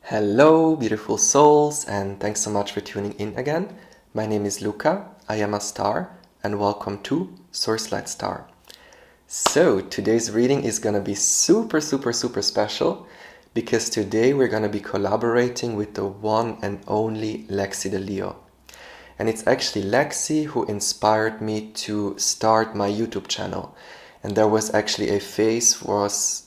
Hello, beautiful souls, and thanks so much for tuning in again. My name is Luca, AM Astar, and welcome to 𝑓. So, today's reading is gonna be super special because today we're gonna be collaborating with the one and only Lexi The Leo. And it's actually Lexi who inspired me to start my YouTube channel. And there was actually a phase was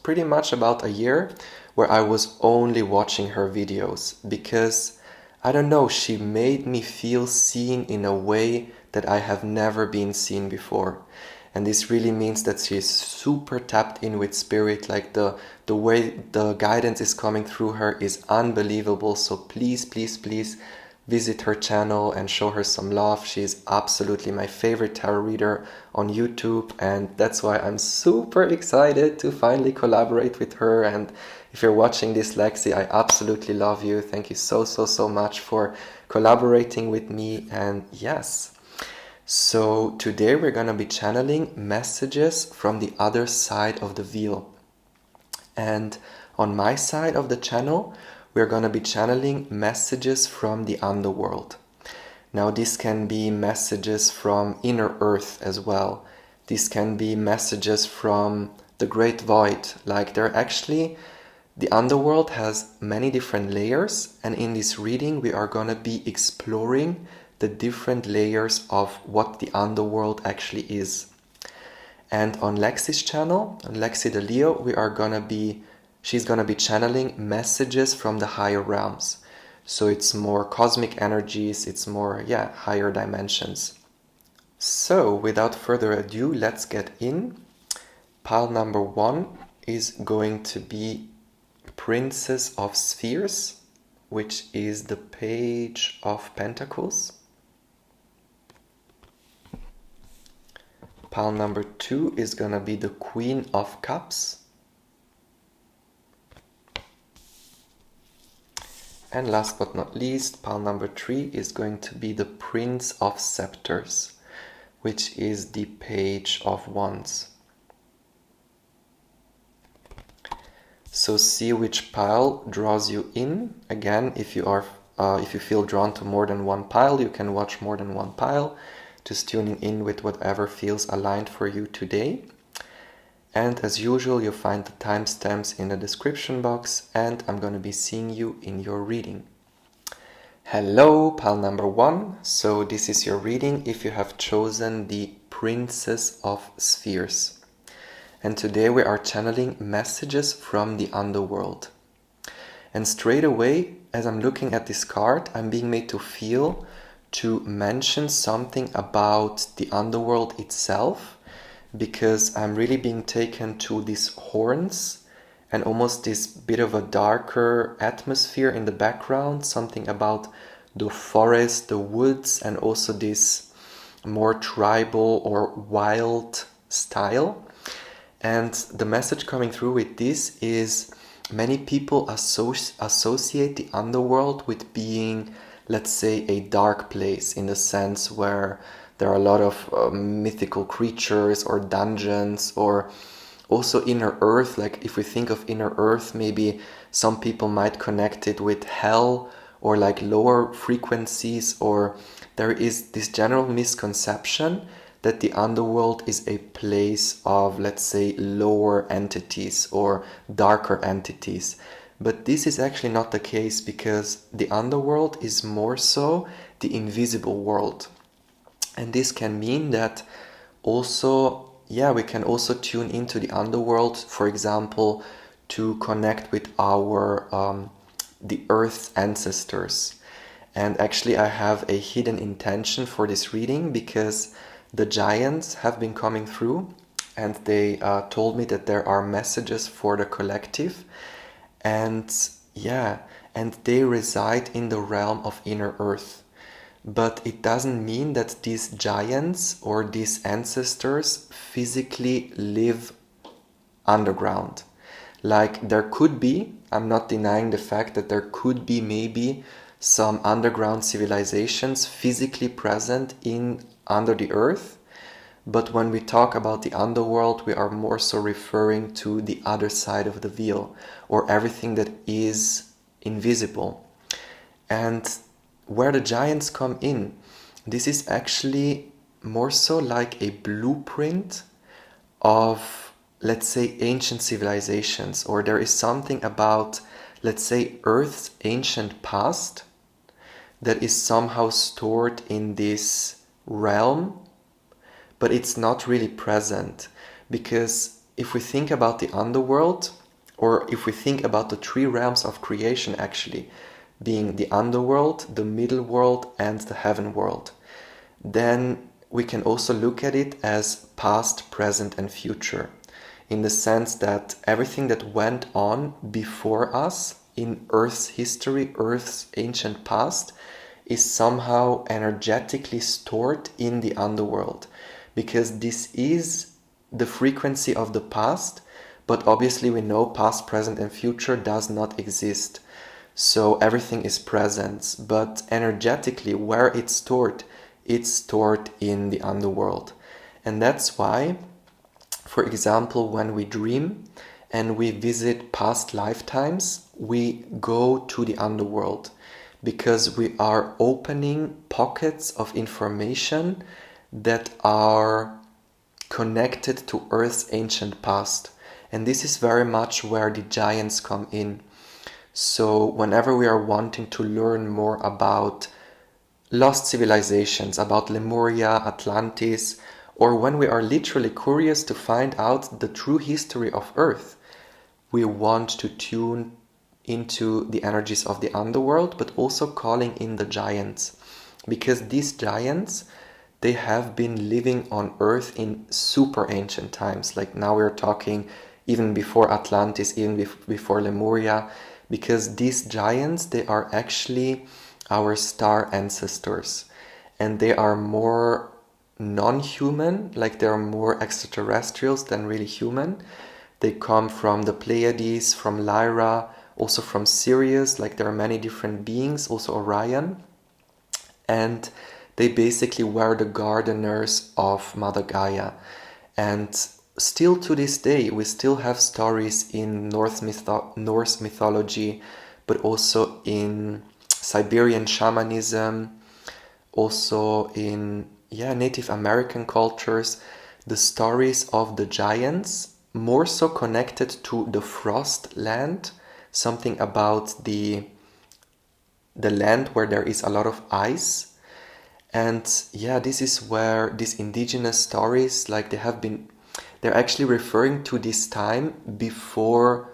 pretty much about a year where I was only watching her videos because, I don't know, she made me feel seen in a way that I have never been seen before. And this really means that she is super tapped in with spirit, like the way the guidance is coming through her is unbelievable. So please visit her channel and show her some love. She's absolutely my favorite tarot reader on YouTube, and that's why I'm super excited to finally collaborate with her. And if you're watching this, Lexi, I absolutely love you. Thank you so much for collaborating with me. And yes, so today we're gonna be channeling messages from the other side of the veil. And on my side of the channel, we're going to be channeling messages from the underworld. Now, this can be messages from inner earth as well. This can be messages from the great void. Like, the underworld has many different layers, and in this reading we are going to be exploring the different layers of what the underworld actually is. And on Lexi's channel, on Lexi The Leo, she's gonna be channeling messages from the higher realms. So it's more cosmic energies, it's more, higher dimensions. So without further ado, let's get in. Pile number 1 is going to be Princess of Spheres, which is the Page of Pentacles. Pile number 2 is going to be the Queen of Cups. And last but not least, pile number 3 is going to be the Prince of Scepters, which is the Page of Wands. So see which pile draws you in. Again, if you feel drawn to more than one pile, you can watch more than one pile, just tuning in with whatever feels aligned for you today. And as usual, you'll find the timestamps in the description box, and I'm going to be seeing you in your reading. Hello, pile number 1. So this is your reading if you have chosen the Princess of Spheres. And today we are channeling messages from the underworld. And straight away, as I'm looking at this card, I'm being made to feel to mention something about the underworld itself, because I'm really being taken to these horns and almost this bit of a darker atmosphere in the background, something about the forest, the woods, and also this more tribal or wild style. And the message coming through with this is many people associate the underworld with being, let's say, a dark place, in the sense where there are a lot of mythical creatures or dungeons, or also inner earth. Like if we think of inner earth, maybe some people might connect it with hell or like lower frequencies, or there is this general misconception that the underworld is a place of, let's say, lower entities or darker entities. But this is actually not the case, because the underworld is more so the invisible world. And this can mean that also, we can also tune into the underworld, for example, to connect with our the Earth's ancestors. And actually I have a hidden intention for this reading, because the giants have been coming through and they told me that there are messages for the collective, and they reside in the realm of inner earth. But it doesn't mean that these giants or these ancestors physically live underground. Like there could be, I'm not denying the fact that there could be maybe some underground civilizations physically present under the earth. But when we talk about the underworld, we are more so referring to the other side of the veil, or everything that is invisible. And where the giants come in, this is actually more so like a blueprint of, let's say, ancient civilizations, or there is something about, let's say, Earth's ancient past that is somehow stored in this realm, but it's not really present. Because if we think about the underworld, or if we think about the three realms of creation actually, being the underworld, the middle world, and the heaven world, then we can also look at it as past, present, and future, in the sense that everything that went on before us in Earth's history, Earth's ancient past, is somehow energetically stored in the underworld, because this is the frequency of the past, but obviously we know past, present, and future does not exist. So everything is present, but energetically, where it's stored in the underworld. And that's why, for example, when we dream and we visit past lifetimes, we go to the underworld, because we are opening pockets of information that are connected to Earth's ancient past. And this is very much where the giants come in. So whenever we are wanting to learn more about lost civilizations, about Lemuria, Atlantis, or when we are literally curious to find out the true history of Earth, we want to tune into the energies of the underworld, but also calling in the giants. Because these giants, they have been living on Earth in super ancient times. Like now we're talking even before Atlantis, even before Lemuria, because these giants, they are actually our star ancestors, and they are more non-human, like they are more extraterrestrials than really human. They come from the Pleiades, from Lyra, also from Sirius, like there are many different beings, also Orion, and they basically were the gardeners of Mother Gaia. And still to this day, we still have stories in Norse mythology, but also in Siberian shamanism, also in Native American cultures, the stories of the giants, more so connected to the frost land, something about the land where there is a lot of ice. And this is where these indigenous stories, like they're actually referring to this time before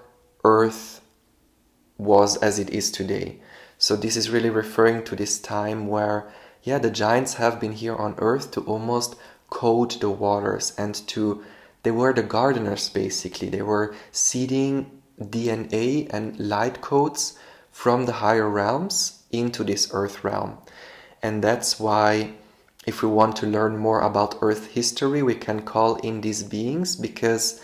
Earth was as it is today. So this is really referring to this time where, the giants have been here on Earth to almost code the waters, and they were the gardeners basically. They were seeding DNA and light codes from the higher realms into this Earth realm. And that's why, if we want to learn more about Earth history, we can call in these beings, because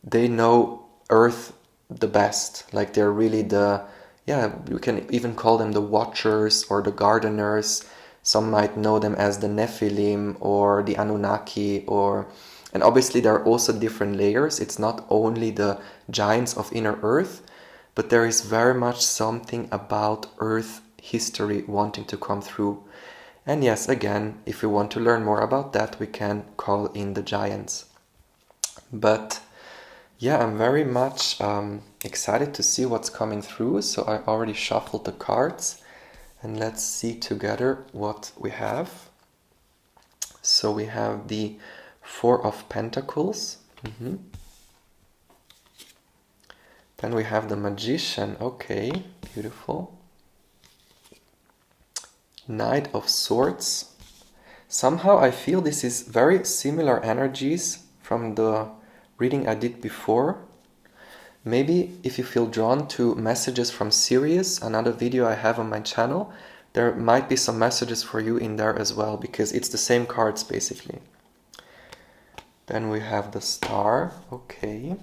they know Earth the best. Like they're really we can even call them the watchers or the gardeners. Some might know them as the Nephilim or the Anunnaki, and obviously there are also different layers. It's not only the giants of inner Earth, but there is very much something about Earth history wanting to come through. And yes, again, if we want to learn more about that, we can call in the giants. But I'm very much excited to see what's coming through. So I already shuffled the cards, and let's see together what we have. So we have the Four of Pentacles. Then we have the Magician. Okay, beautiful. Knight of Swords. Somehow I feel this is very similar energies from the reading I did before. Maybe if you feel drawn to messages from Sirius, another video I have on my channel, there might be some messages for you in there as well, because it's the same cards basically. Then we have the Star. Okay.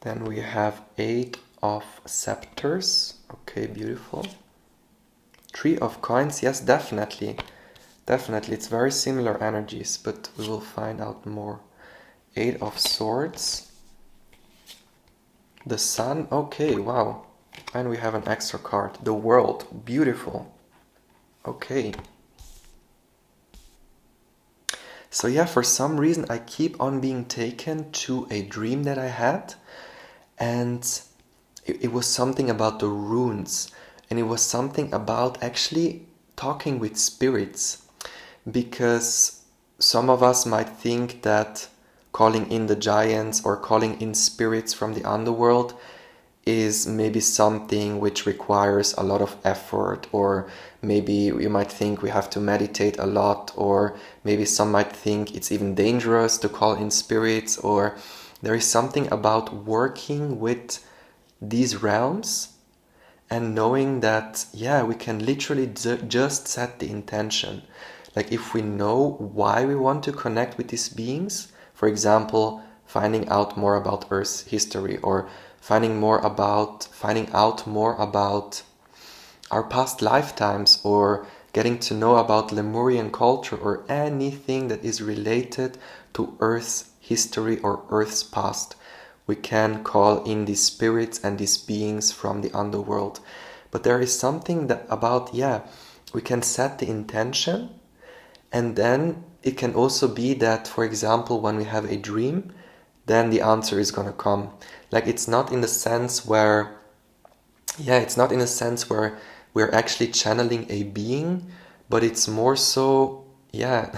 Then we have Eight of Scepters. Okay, beautiful. Three of Coins. Yes, definitely. Definitely. It's very similar energies, but we will find out more. Eight of Swords. The sun, okay, wow. And we have an extra card. The world, beautiful. Okay. So yeah, for some reason I keep on being taken to a dream that I had, and it was something about the runes, and it was something about actually talking with spirits, because some of us might think that calling in the giants or calling in spirits from the underworld is maybe something which requires a lot of effort, or maybe you might think we have to meditate a lot, or maybe some might think it's even dangerous to call in spirits, or there is something about working with these realms and knowing that, yeah, we can literally just set the intention. Like if we know why we want to connect with these beings, for example, finding out more about Earth's history, or finding out more about our past lifetimes, or getting to know about Lemurian culture, or anything that is related to Earth's history or Earth's past. We can call in these spirits and these beings from the underworld. But there is something that about, yeah, we can set the intention, and then it can also be that, for example, when we have a dream, then the answer is going to come. Like it's not in the sense where, we're actually channeling a being, but it's more so, yeah,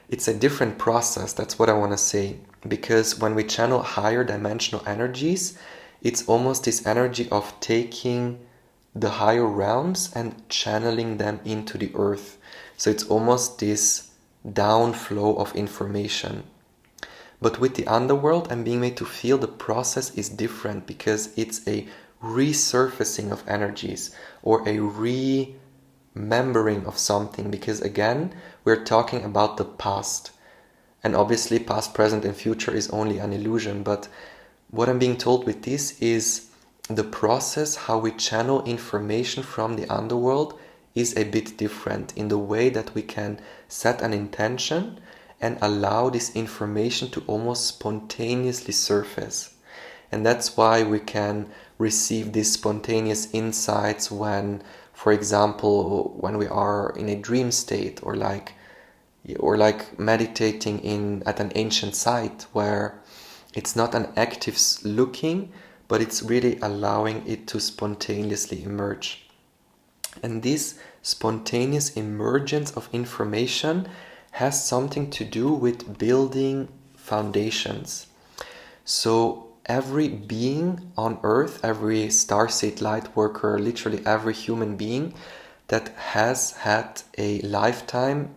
it's a different process. That's what I want to say. Because when we channel higher dimensional energies, it's almost this energy of taking the higher realms and channeling them into the earth. So it's almost this downflow of information. But with the underworld, I'm being made to feel the process is different, because it's a resurfacing of energies, or a remembering of something, because again, we're talking about the past. And obviously past, present and future is only an illusion, but what I'm being told with this is the process, how we channel information from the underworld, is a bit different in the way that we can set an intention and allow this information to almost spontaneously surface. And that's why we can receive these spontaneous insights when, for example, when we are in a dream state, or like meditating at an ancient site where it's not an active looking, but it's really allowing it to spontaneously emerge. And this spontaneous emergence of information has something to do with building foundations. So every being on earth, every starseed light worker, literally every human being that has had a lifetime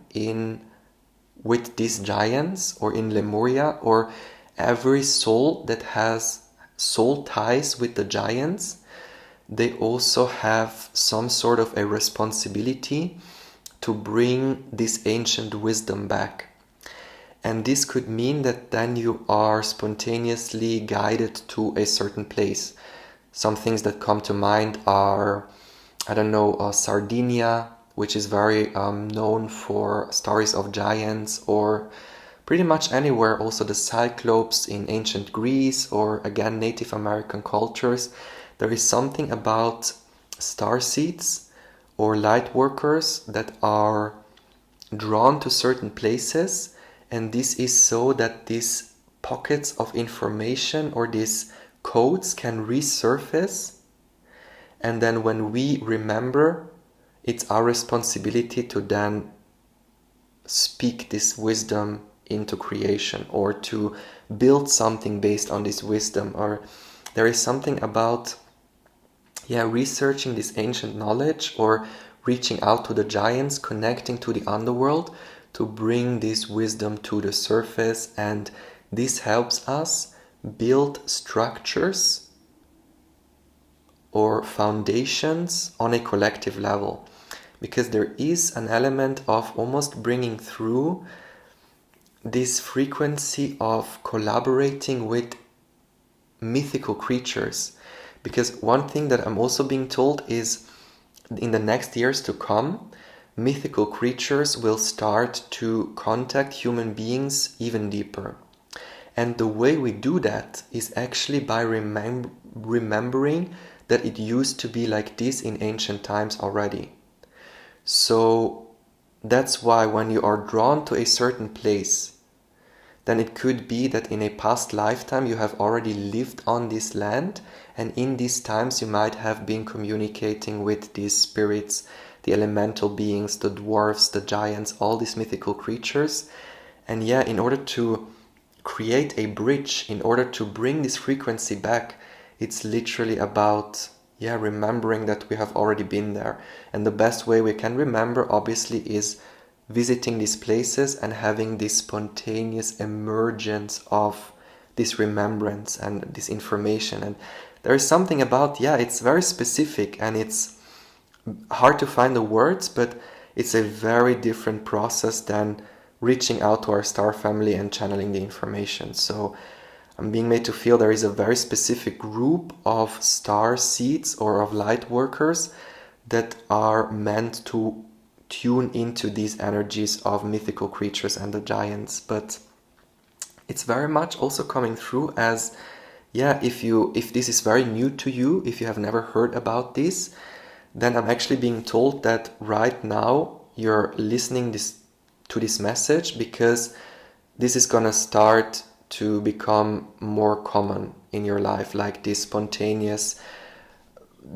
with these giants or in Lemuria, or every soul that has soul ties with the giants, they also have some sort of a responsibility to bring this ancient wisdom back. And this could mean that then you are spontaneously guided to a certain place. Some things that come to mind are, Sardinia, which is very known for stories of giants, or pretty much anywhere, also the Cyclopes in ancient Greece, or again Native American cultures. There is something about starseeds or light workers that are drawn to certain places, and this is so that these pockets of information or these codes can resurface, and then when we remember, it's our responsibility to then speak this wisdom into creation, or to build something based on this wisdom. Or there is something about researching this ancient knowledge, or reaching out to the giants, connecting to the underworld to bring this wisdom to the surface. And this helps us build structures or foundations on a collective level, because there is an element of almost bringing through this frequency of collaborating with mythical creatures. Because one thing that I'm also being told is, in the next years to come, mythical creatures will start to contact human beings even deeper. And the way we do that is actually by remembering that it used to be like this in ancient times already. So that's why when you are drawn to a certain place, then it could be that in a past lifetime you have already lived on this land, and in these times you might have been communicating with these spirits, the elemental beings, the dwarves, the giants, all these mythical creatures. And yeah, in order to create a bridge, in order to bring this frequency back, it's literally about remembering that we have already been there. And the best way we can remember, obviously, is visiting these places and having this spontaneous emergence of this remembrance and this information. And there is something about, it's very specific and it's hard to find the words, but it's a very different process than reaching out to our star family and channeling the information. So I'm being made to feel there is a very specific group of star seeds or of light workers that are meant to tune into these energies of mythical creatures and the giants. But it's very much also coming through as, if this is very new to you, if you have never heard about this, then I'm actually being told that right now you're listening to this message because this is gonna start to become more common in your life, like this spontaneous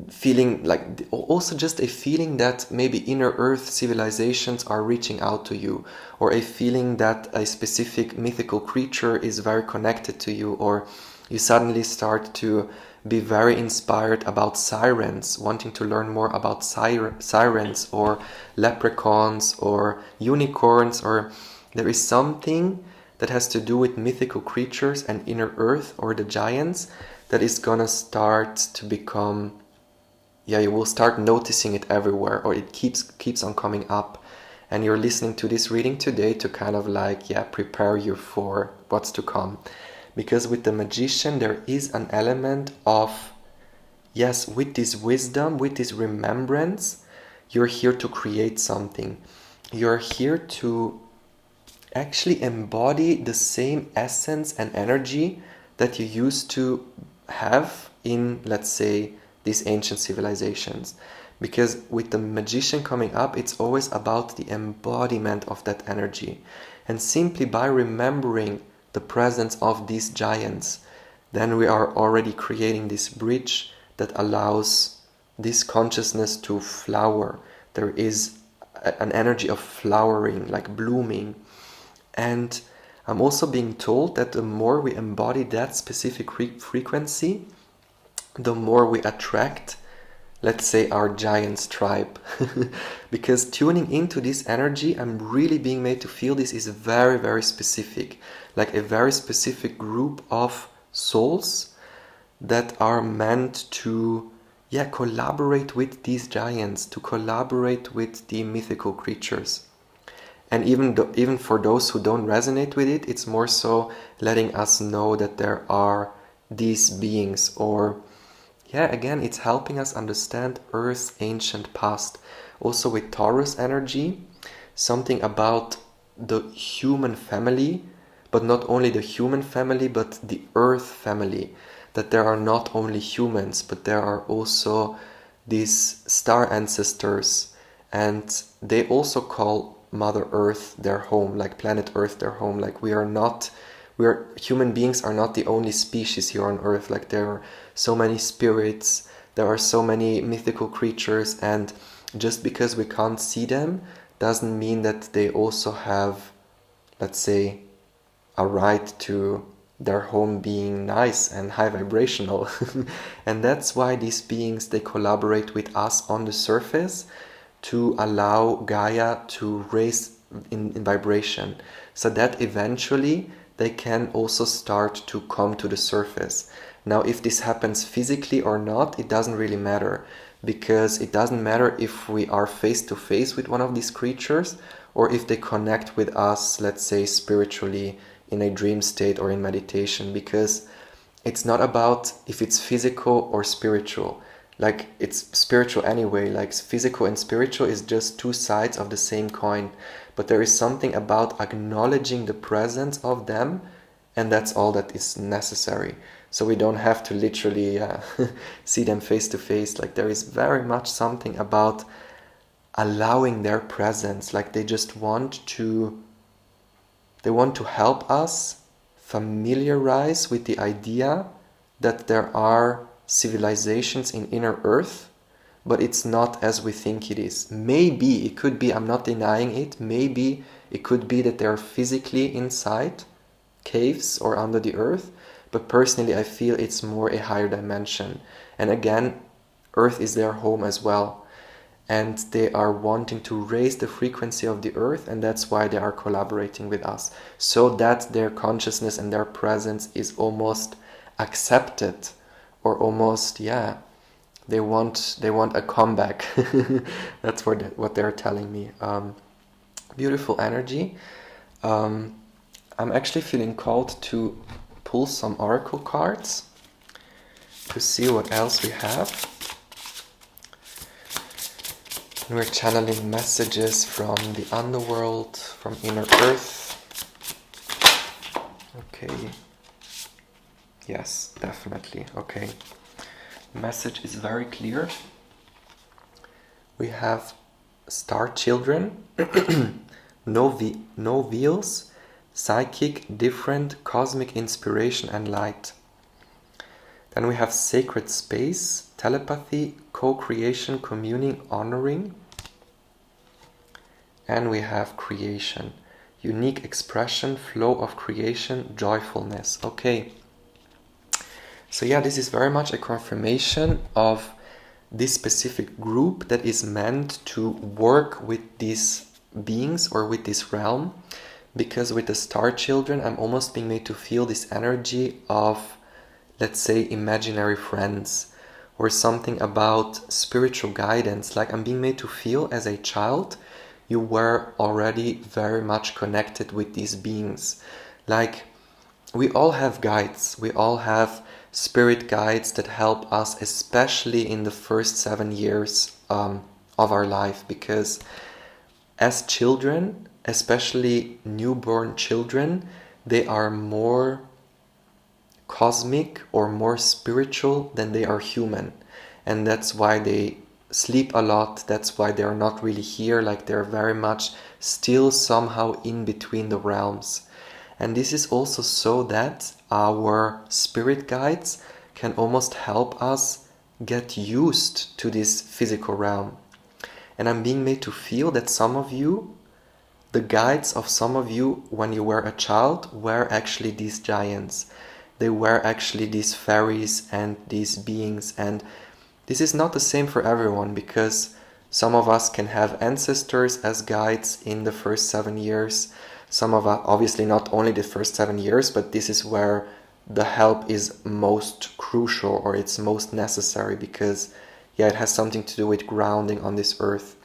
feeling, like also just a feeling that maybe inner earth civilizations are reaching out to you, or a feeling that a specific mythical creature is very connected to you, or you suddenly start to be very inspired about sirens, wanting to learn more about sirens or leprechauns or unicorns, or there is something that has to do with mythical creatures and inner earth or the giants that is gonna start to become, you will start noticing it everywhere, or it keeps on coming up. And you're listening to this reading today to kind of prepare you for what's to come. Because with the magician, there is an element of, with this wisdom, with this remembrance, you're here to create something. You're here to actually embody the same essence and energy that you used to have in, let's say, these ancient civilizations. Because with the magician coming up, it's always about the embodiment of that energy. And simply by remembering the presence of these giants, then we are already creating this bridge that allows this consciousness to flower. There is an energy of flowering, like blooming. And I'm also being told that the more we embody that specific frequency, the more we attract, let's say, our giants tribe. Because tuning into this energy, I'm really being made to feel this is very, very specific. Like a very specific group of souls that are meant to collaborate with these giants, to collaborate with the mythical creatures. And even for those who don't resonate with it, it's more so letting us know that there are these beings, or again, it's helping us understand Earth's ancient past. Also with Taurus energy, something about the human family, but not only the human family, but the Earth family. That there are not only humans, but there are also these star ancestors, and they also call Mother Earth their home, like planet Earth their home. Like human beings are not the only species here on Earth. Like there are so many spirits, there are so many mythical creatures, and just because we can't see them doesn't mean that they also have, let's say, a right to their home being nice and high vibrational. And that's why these beings, they collaborate with us on the surface to allow Gaia to raise in vibration, so that eventually they can also start to come to the surface. Now, if this happens physically or not, it doesn't really matter, because it doesn't matter if we are face to face with one of these creatures, or if they connect with us, let's say, spiritually in a dream state or in meditation, because it's not about if it's physical or spiritual. Like, it's spiritual anyway. Like, physical and spiritual is just two sides of the same coin. But there is something about acknowledging the presence of them and that's all that is necessary. So we don't have to literally see them face to face. Like, there is very much something about allowing their presence. Like, they want to help us familiarize with the idea that there are civilizations in inner earth, but it's not as we think it is. Maybe it could be, I'm not denying it, maybe it could be that they're physically inside caves or under the earth, but personally I feel it's more a higher dimension. And again, earth is their home as well, and they are wanting to raise the frequency of the earth, and that's why they are collaborating with us, so that their consciousness and their presence is almost accepted, or almost, they want a comeback. That's what they're telling me. Beautiful energy. I'm actually feeling called to pull some oracle cards to see what else we have. And we're channeling messages from the underworld, from inner earth. Okay. Yes, definitely. Okay. The message is very clear. We have star children, no wheels, psychic, different, cosmic inspiration and light. Then we have sacred space, telepathy, co-creation, communing, honoring. And we have creation, unique expression, flow of creation, joyfulness. Okay. So this is very much a confirmation of this specific group that is meant to work with these beings or with this realm. Because with the star children, I'm almost being made to feel this energy of, let's say, imaginary friends, or something about spiritual guidance. Like, I'm being made to feel as a child, you were already very much connected with these beings. Like, we all have guides, we all have spirit guides that help us, especially in the first 7 years of our life, because as children, especially newborn children, they are more cosmic or more spiritual than they are human, and that's why they sleep a lot. That's why they're not really here. Like, they're very much still somehow in between the realms. And this is also so that our spirit guides can almost help us get used to this physical realm. And I'm being made to feel that some of you, the guides of some of you when you were a child, were actually these giants. They were actually these fairies and these beings. And this is not the same for everyone, because some of us can have ancestors as guides in the first 7 years. Some of us, obviously not only the first 7 years, but this is where the help is most crucial, or it's most necessary, because it has something to do with grounding on this earth.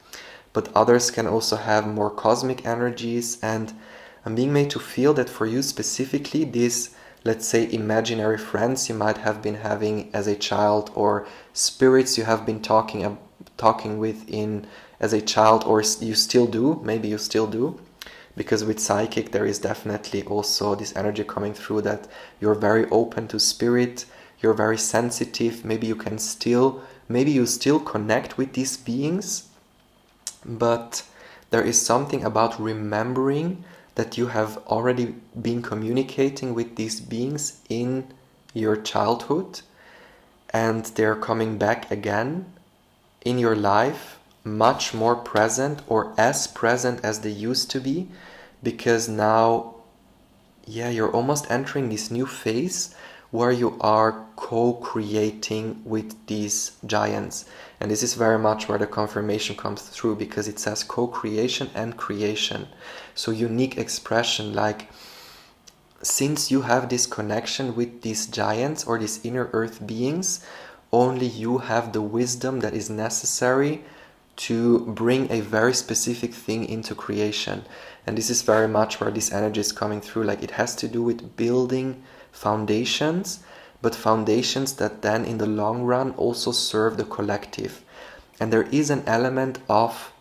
But others can also have more cosmic energies, and I'm being made to feel that for you specifically, these, let's say, imaginary friends you might have been having as a child, or spirits you have been talking with as a child, or you still do, maybe you still do, because with psychic there is definitely also this energy coming through that you're very open to spirit, you're very sensitive, maybe you still connect with these beings, but there is something about remembering that you have already been communicating with these beings in your childhood, and they're coming back again in your life, much more present, or as present as they used to be, because now, you're almost entering this new phase where you are co-creating with these giants. And this is very much where the confirmation comes through, because it says co-creation and creation. So unique expression, like, since you have this connection with these giants or these inner earth beings, only you have the wisdom that is necessary to bring a very specific thing into creation. And this is very much where this energy is coming through. Like, it has to do with building foundations, but foundations that then in the long run also serve the collective. And there is an element of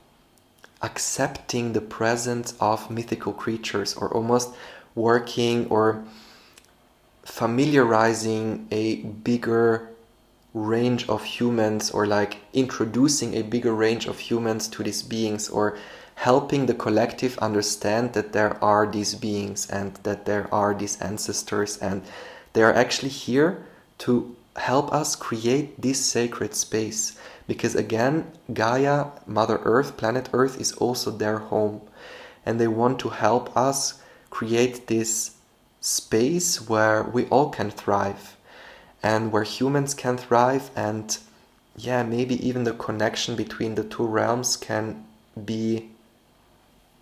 accepting the presence of mythical creatures, or almost working or familiarizing a bigger range of humans, or like introducing a bigger range of humans to these beings, or helping the collective understand that there are these beings and that there are these ancestors, and they are actually here to help us create this sacred space. Because again, Gaia, Mother Earth, planet Earth, is also their home, and they want to help us create this space where we all can thrive, and where humans can thrive, and yeah, maybe even the connection between the two realms can be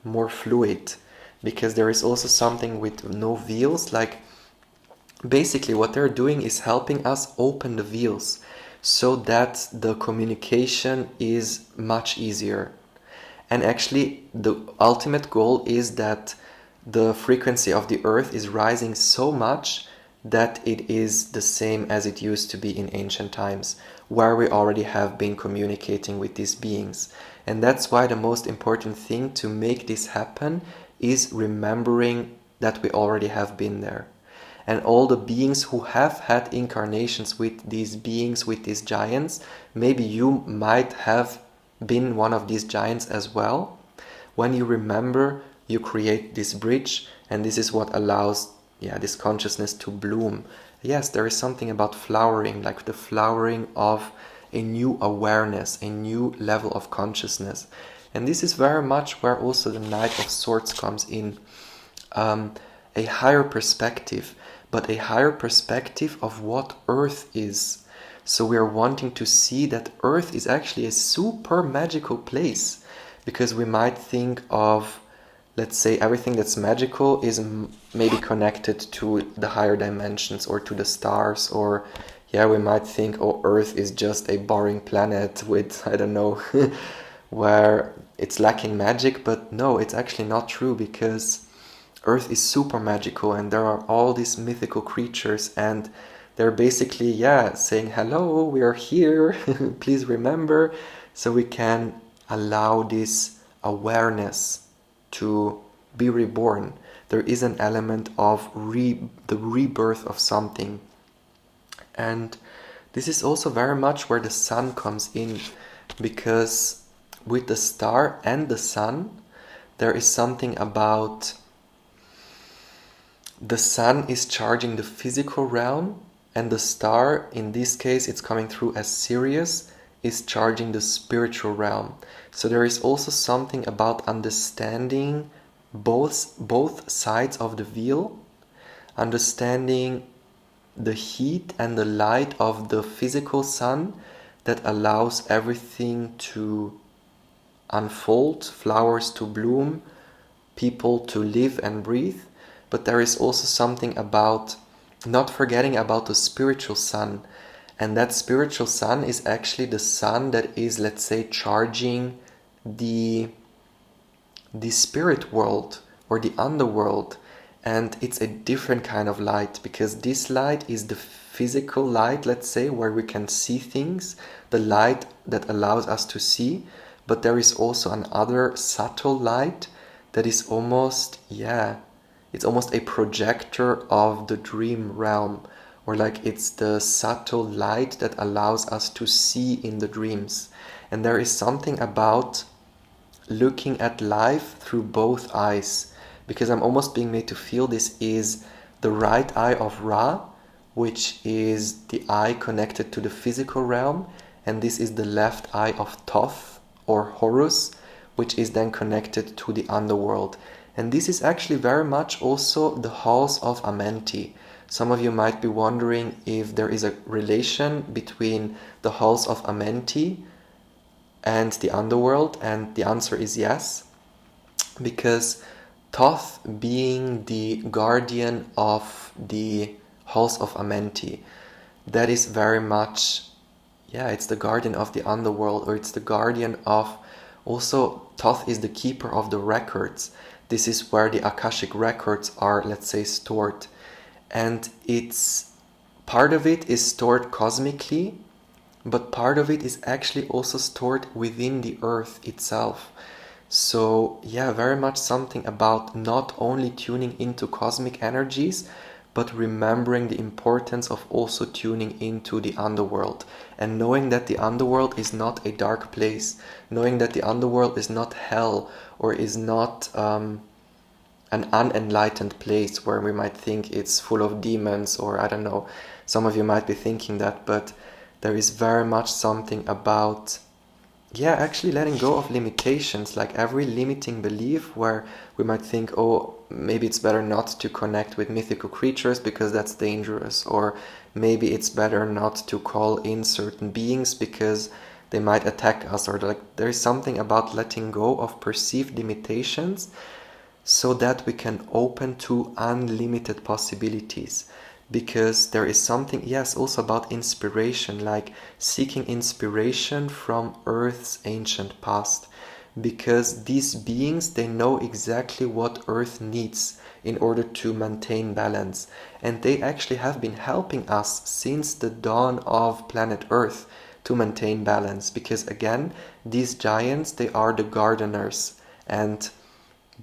more fluid, because there is also something with no veils. Like, basically what they're doing is helping us open the veils so that the communication is much easier. And actually the ultimate goal is that the frequency of the earth is rising so much that it is the same as it used to be in ancient times, where we already have been communicating with these beings. And that's why the most important thing to make this happen is remembering that we already have been there. And all the beings who have had incarnations with these beings, with these giants, maybe you might have been one of these giants as well. When you remember, you create this bridge, and this is what allows this consciousness to bloom. Yes, there is something about flowering, like the flowering of a new awareness, a new level of consciousness. And this is very much where also the Knight of Swords comes in. A higher perspective, but a higher perspective of what Earth is. So we are wanting to see that Earth is actually a super magical place, because we might think of, let's say, everything that's magical is maybe connected to the higher dimensions or to the stars, or we might think, oh, Earth is just a boring planet with, I don't know, where it's lacking magic. But no, it's actually not true, because Earth is super magical, and there are all these mythical creatures, and they're basically, saying, hello, we are here, please remember, so we can allow this awareness to be reborn. There is an element of the rebirth of something. And this is also very much where the sun comes in, because with the star and the sun, there is something about the sun is charging the physical realm, and the star, in this case it's coming through as Sirius, is charging the spiritual realm. So there is also something about understanding both sides of the wheel, understanding the heat and the light of the physical sun that allows everything to unfold, flowers to bloom, people to live and breathe. But there is also something about not forgetting about the spiritual sun. And that spiritual sun is actually the sun that is, let's say, charging the spirit world or the underworld. And it's a different kind of light, because this light is the physical light, let's say, where we can see things, the light that allows us to see. But there is also another subtle light that is almost, it's almost a projector of the dream realm, or like it's the subtle light that allows us to see in the dreams. And there is something about looking at life through both eyes, because I'm almost being made to feel this is the right eye of Ra, which is the eye connected to the physical realm, and this is the left eye of Thoth or Horus, which is then connected to the underworld. And this is actually very much also the halls of Amenti. Some of you might be wondering if there is a relation between the halls of Amenti and the underworld, and the answer is yes, because Thoth, being the guardian of the halls of Amenti, that is very much, it's the guardian of the underworld, or it's the guardian of, also Thoth is the keeper of the records. This is where the Akashic records are, let's say, stored. And it's part of it is stored cosmically, but part of it is actually also stored within the earth itself. So very much something about not only tuning into cosmic energies, but remembering the importance of also tuning into the underworld and knowing that the underworld is not a dark place, knowing that the underworld is not hell or is not an unenlightened place where we might think it's full of demons, or I don't know, some of you might be thinking that, but there is very much something about actually letting go of limitations, like every limiting belief where we might think, oh, maybe it's better not to connect with mythical creatures because that's dangerous, or maybe it's better not to call in certain beings because they might attack us, or like there is something about letting go of perceived limitations so that we can open to unlimited possibilities. Because there is something, also about inspiration, like seeking inspiration from Earth's ancient past. Because these beings, they know exactly what Earth needs in order to maintain balance. And they actually have been helping us since the dawn of planet Earth to maintain balance. Because again, these giants, they are the gardeners. And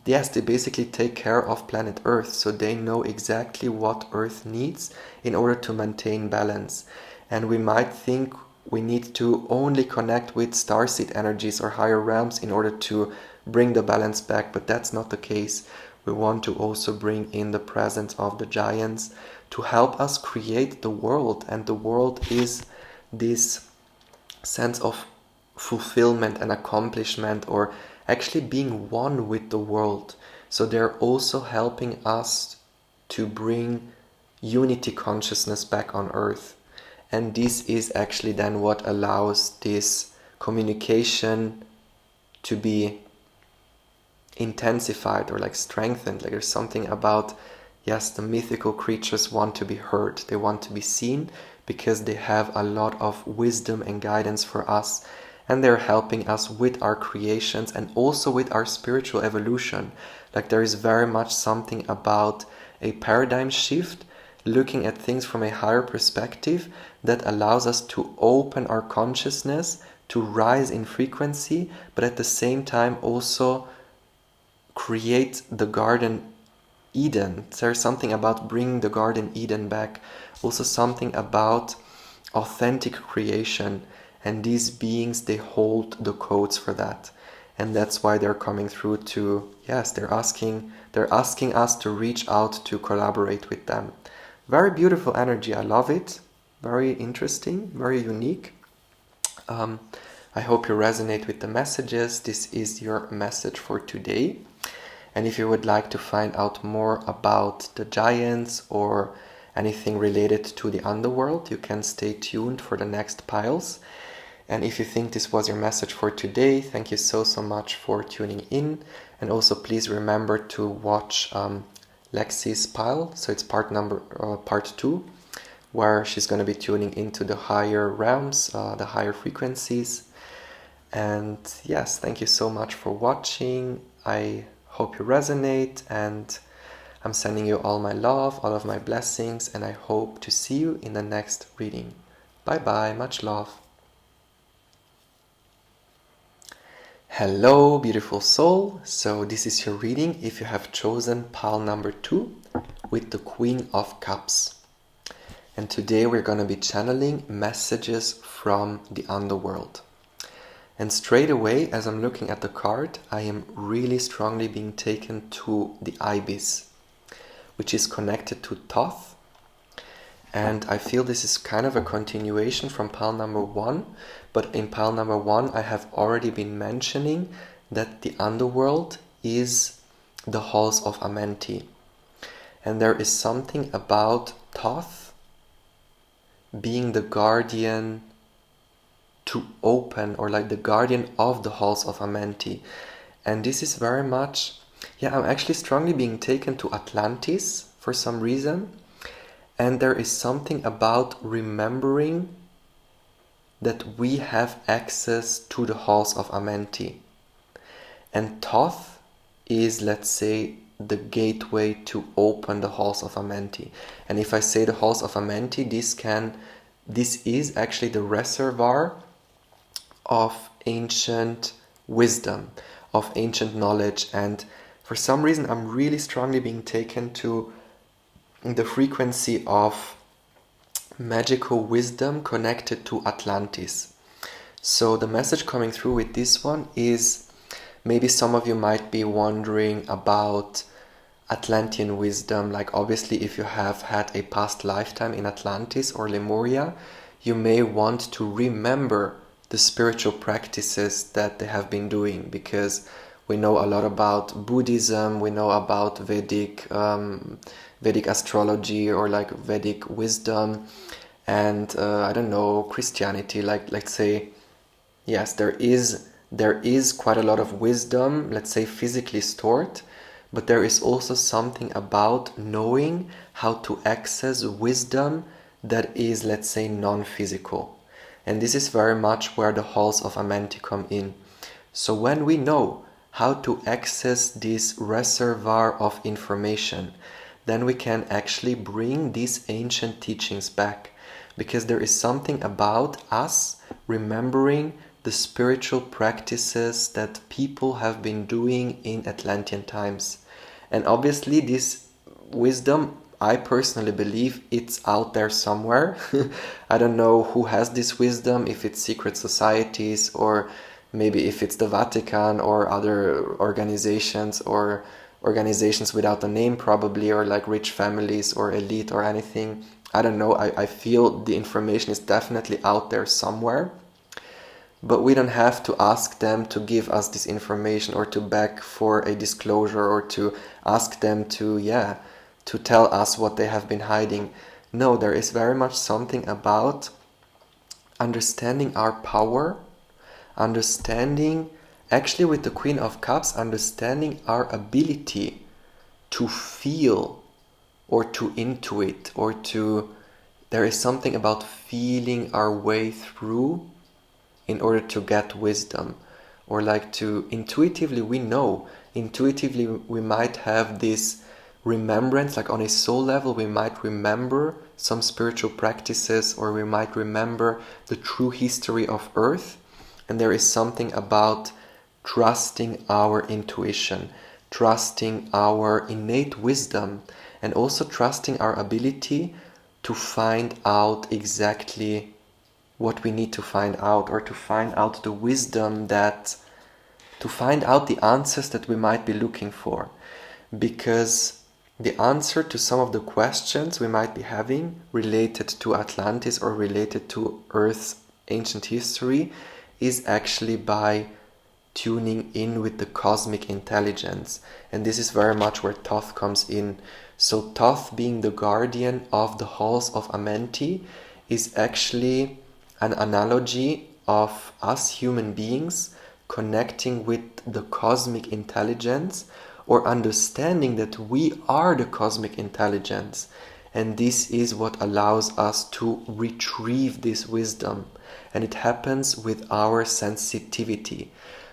yes, they basically take care of planet Earth, so they know exactly what Earth needs in order to maintain balance. And we might think we need to only connect with starseed energies or higher realms in order to bring the balance back, but that's not the case. We want to also bring in the presence of the giants to help us create the world, and the world is this sense of fulfillment and accomplishment, or actually being one with the world. So they're also helping us to bring unity consciousness back on Earth. And this is actually then what allows this communication to be intensified or like strengthened. Like there's something about, the mythical creatures want to be heard. They want to be seen because they have a lot of wisdom and guidance for us. And they're helping us with our creations and also with our spiritual evolution. Like there is very much something about a paradigm shift, looking at things from a higher perspective that allows us to open our consciousness, to rise in frequency, but at the same time also create the Garden Eden. There's something about bringing the Garden Eden back, also something about authentic creation. And these beings, they hold the codes for that. And that's why they're coming through to, they're asking us to reach out to collaborate with them. Very beautiful energy. I love it. Very interesting, very unique. I hope you resonate with the messages. This is your message for today. And if you would like to find out more about the giants or anything related to the underworld, you can stay tuned for the next piles. And if you think this was your message for today, thank you so much for tuning in. And also please remember to watch Lexi's pile. So it's part 2, where she's going to be tuning into the higher realms, the higher frequencies. And yes, thank you so much for watching. I hope you resonate, and I'm sending you all my love, all of my blessings, and I hope to see you in the next reading. Bye bye, much love. Hello, beautiful soul. So this is your reading if you have chosen pile number 2 with the Queen of Cups. And today we're going to be channeling messages from the underworld. And straight away, as I'm looking at the card, I am really strongly being taken to the ibis, which is connected to Thoth. And I feel this is kind of a continuation from pile number 1. But in pile number 1, I have already been mentioning that the underworld is the halls of Amenti. And there is something about Thoth being the guardian to open, or like the guardian of the halls of Amenti. And this is very much, I'm actually strongly being taken to Atlantis for some reason. And there is something about remembering that we have access to the halls of Amenti. And Thoth is, let's say, the gateway to open the halls of Amenti. And if I say the halls of Amenti, this is actually the reservoir of ancient wisdom, of ancient knowledge. And for some reason, I'm really strongly being taken to the frequency of magical wisdom connected to Atlantis. So the message coming through with this one is, maybe some of you might be wondering about Atlantean wisdom. Like, obviously, if you have had a past lifetime in Atlantis or Lemuria, you may want to remember the spiritual practices that they have been doing, because we know a lot about Buddhism, we know about Vedic astrology, or like Vedic wisdom, and I don't know, Christianity. Like, let's say, yes, there is quite a lot of wisdom, let's say, physically stored, but there is also something about knowing how to access wisdom that is, let's say, non-physical. And this is very much where the halls of Amenti come in. So when we know how to access this reservoir of information, then we can actually bring these ancient teachings back, because there is something about us remembering the spiritual practices that people have been doing in Atlantean times. And obviously this wisdom, I personally believe it's out there somewhere. I don't know who has this wisdom, if it's secret societies, or maybe if it's the Vatican or other organizations, or organizations without a name probably, or like rich families or elite or anything. I don't know. I feel the information is definitely out there somewhere. But we don't have to ask them to give us this information, or to beg for a disclosure, or to ask them to tell us what they have been hiding. No, there is very much something about understanding our power, understanding, actually with the Queen of Cups, understanding our ability to feel, or to intuit, or to, there is something about feeling our way through in order to get wisdom, or like to intuitively, we know, intuitively we might have this remembrance, like on a soul level we might remember some spiritual practices, or we might remember the true history of Earth. And there is something about trusting our intuition, trusting our innate wisdom, and also trusting our ability to find out exactly what we need to find out, or to find out the wisdom to find out the answers that we might be looking for. Because the answer to some of the questions we might be having related to Atlantis, or related to Earth's ancient history, is actually by tuning in with the cosmic intelligence. And this is very much where Thoth comes in. So Thoth, being the guardian of the halls of Amenti, is actually an analogy of us human beings connecting with the cosmic intelligence, or understanding that we are the cosmic intelligence. And this is what allows us to retrieve this wisdom. And it happens with our sensitivity.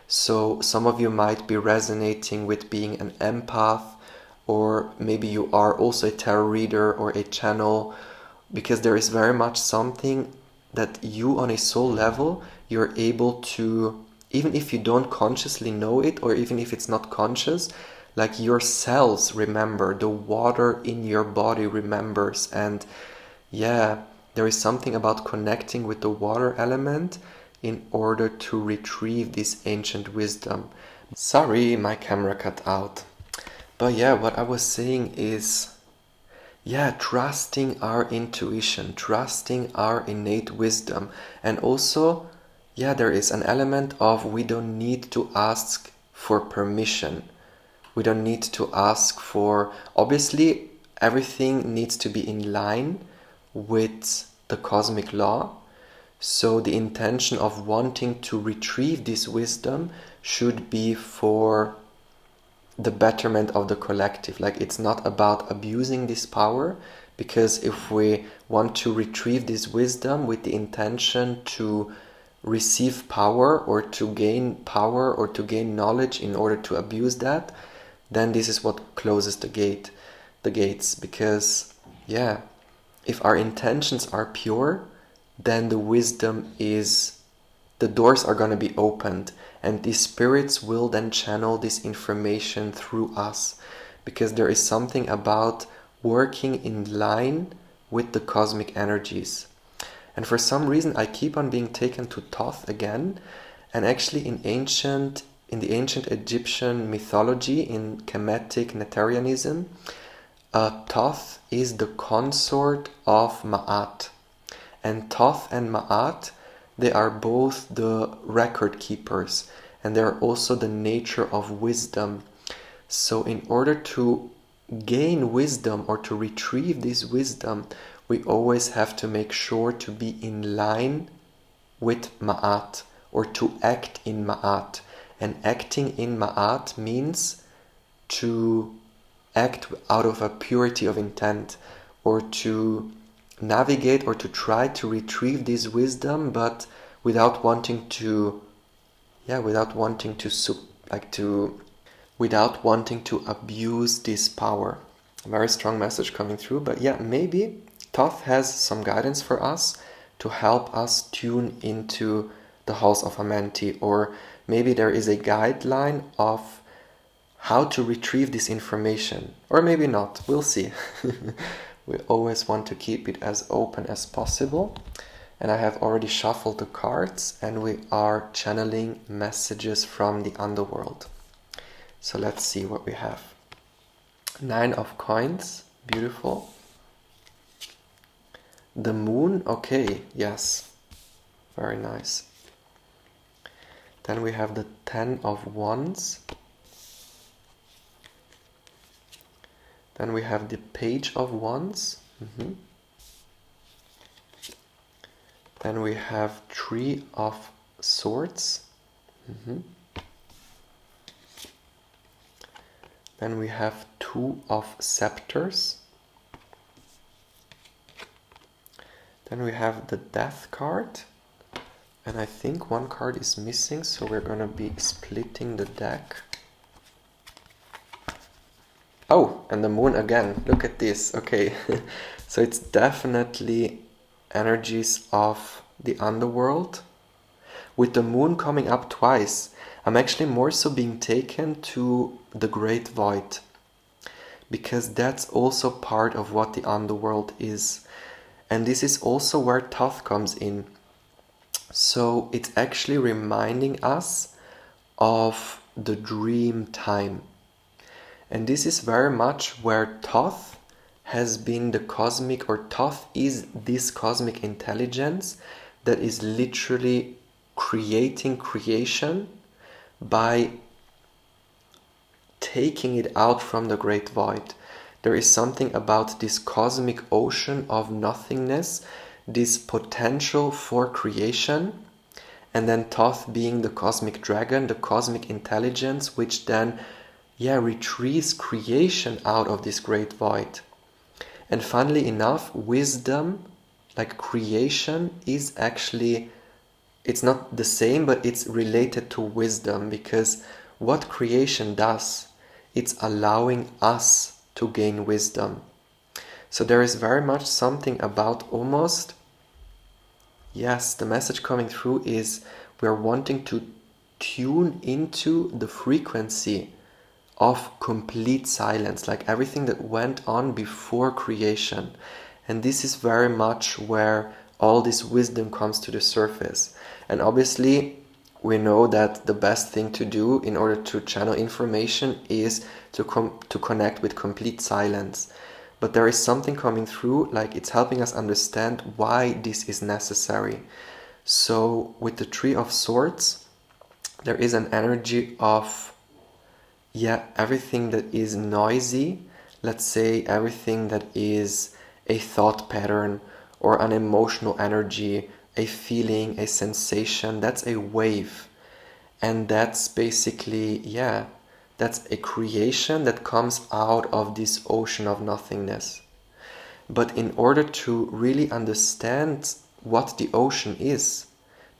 So some of you might be resonating with being an empath, or maybe you are also a tarot reader or a channel, because there is very much something that you, on a soul level, you're able to, even if you don't consciously know it, or even if it's not conscious, like your cells remember, the water in your body remembers. And yeah, there is something about connecting with the water element in order to retrieve this ancient wisdom. Sorry, my camera cut out. But yeah, what I was saying is, trusting our intuition, trusting our innate wisdom. And also, there is an element of, we don't need to ask for permission. We don't need to ask for, obviously, everything needs to be in line with the cosmic law. So the intention of wanting to retrieve this wisdom should be for the betterment of the collective. Like, it's not about abusing this power, because if we want to retrieve this wisdom with the intention to receive power, or to gain power, or to gain knowledge in order to abuse that, then this is what closes the gates. Because if our intentions are pure, then the wisdom is, the doors are going to be opened, and these spirits will then channel this information through us. Because there is something about working in line with the cosmic energies. And for some reason I keep on being taken to Thoth again, and actually in the ancient Egyptian mythology, in Kemetic Netarianism, Thoth is the consort of Ma'at. And Thoth and Ma'at, they are both the record keepers, and they are also the nature of wisdom. So in order to gain wisdom or to retrieve this wisdom, we always have to make sure to be in line with Ma'at, or to act in Ma'at. And acting in Ma'at means to act out of a purity of intent, or to navigate or to try to retrieve this wisdom, but without wanting to abuse this power. A very strong message coming through. But yeah, maybe Thoth has some guidance for us to help us tune into the house of Amenti, or maybe there is a guideline of how to retrieve this information, or maybe not. We'll see. We always want to keep it as open as possible. And I have already shuffled the cards, and we are channeling messages from the underworld. So let's see what we have. 9 of coins, beautiful. The moon, okay, yes, very nice. Then we have the 10 of wands. Then we have the page of wands. Then we have 3 of swords. Then we have 2 of scepters. Then we have the death card. And I think one card is missing, so we're going to be splitting the deck. Oh, and the moon again. Look at this. Okay. So it's definitely energies of the underworld. With the moon coming up twice, I'm actually more so being taken to the great void, because that's also part of what the underworld is. And this is also where Thoth comes in. So it's actually reminding us of the dream time. And this is very much where Thoth has been the cosmic, or Thoth is this cosmic intelligence that is literally creating creation by taking it out from the great void. There is something about this cosmic ocean of nothingness, this potential for creation, and then Thoth being the cosmic dragon, the cosmic intelligence, which then retrieves creation out of this great void. And funnily enough, wisdom, like creation, is actually, it's not the same, but it's related to wisdom, because what creation does, it's allowing us to gain wisdom. So there is very much something about almost, yes, the message coming through is we're wanting to tune into the frequency of complete silence, like everything that went on before creation. And this is very much where all this wisdom comes to the surface. And obviously we know that the best thing to do in order to channel information is to connect with complete silence. But there is something coming through, like it's helping us understand why this is necessary. So with the 3 of swords, there is an energy of everything that is noisy, let's say everything that is a thought pattern or an emotional energy, a feeling, a sensation, that's a wave. And that's basically, that's a creation that comes out of this ocean of nothingness. But in order to really understand what the ocean is,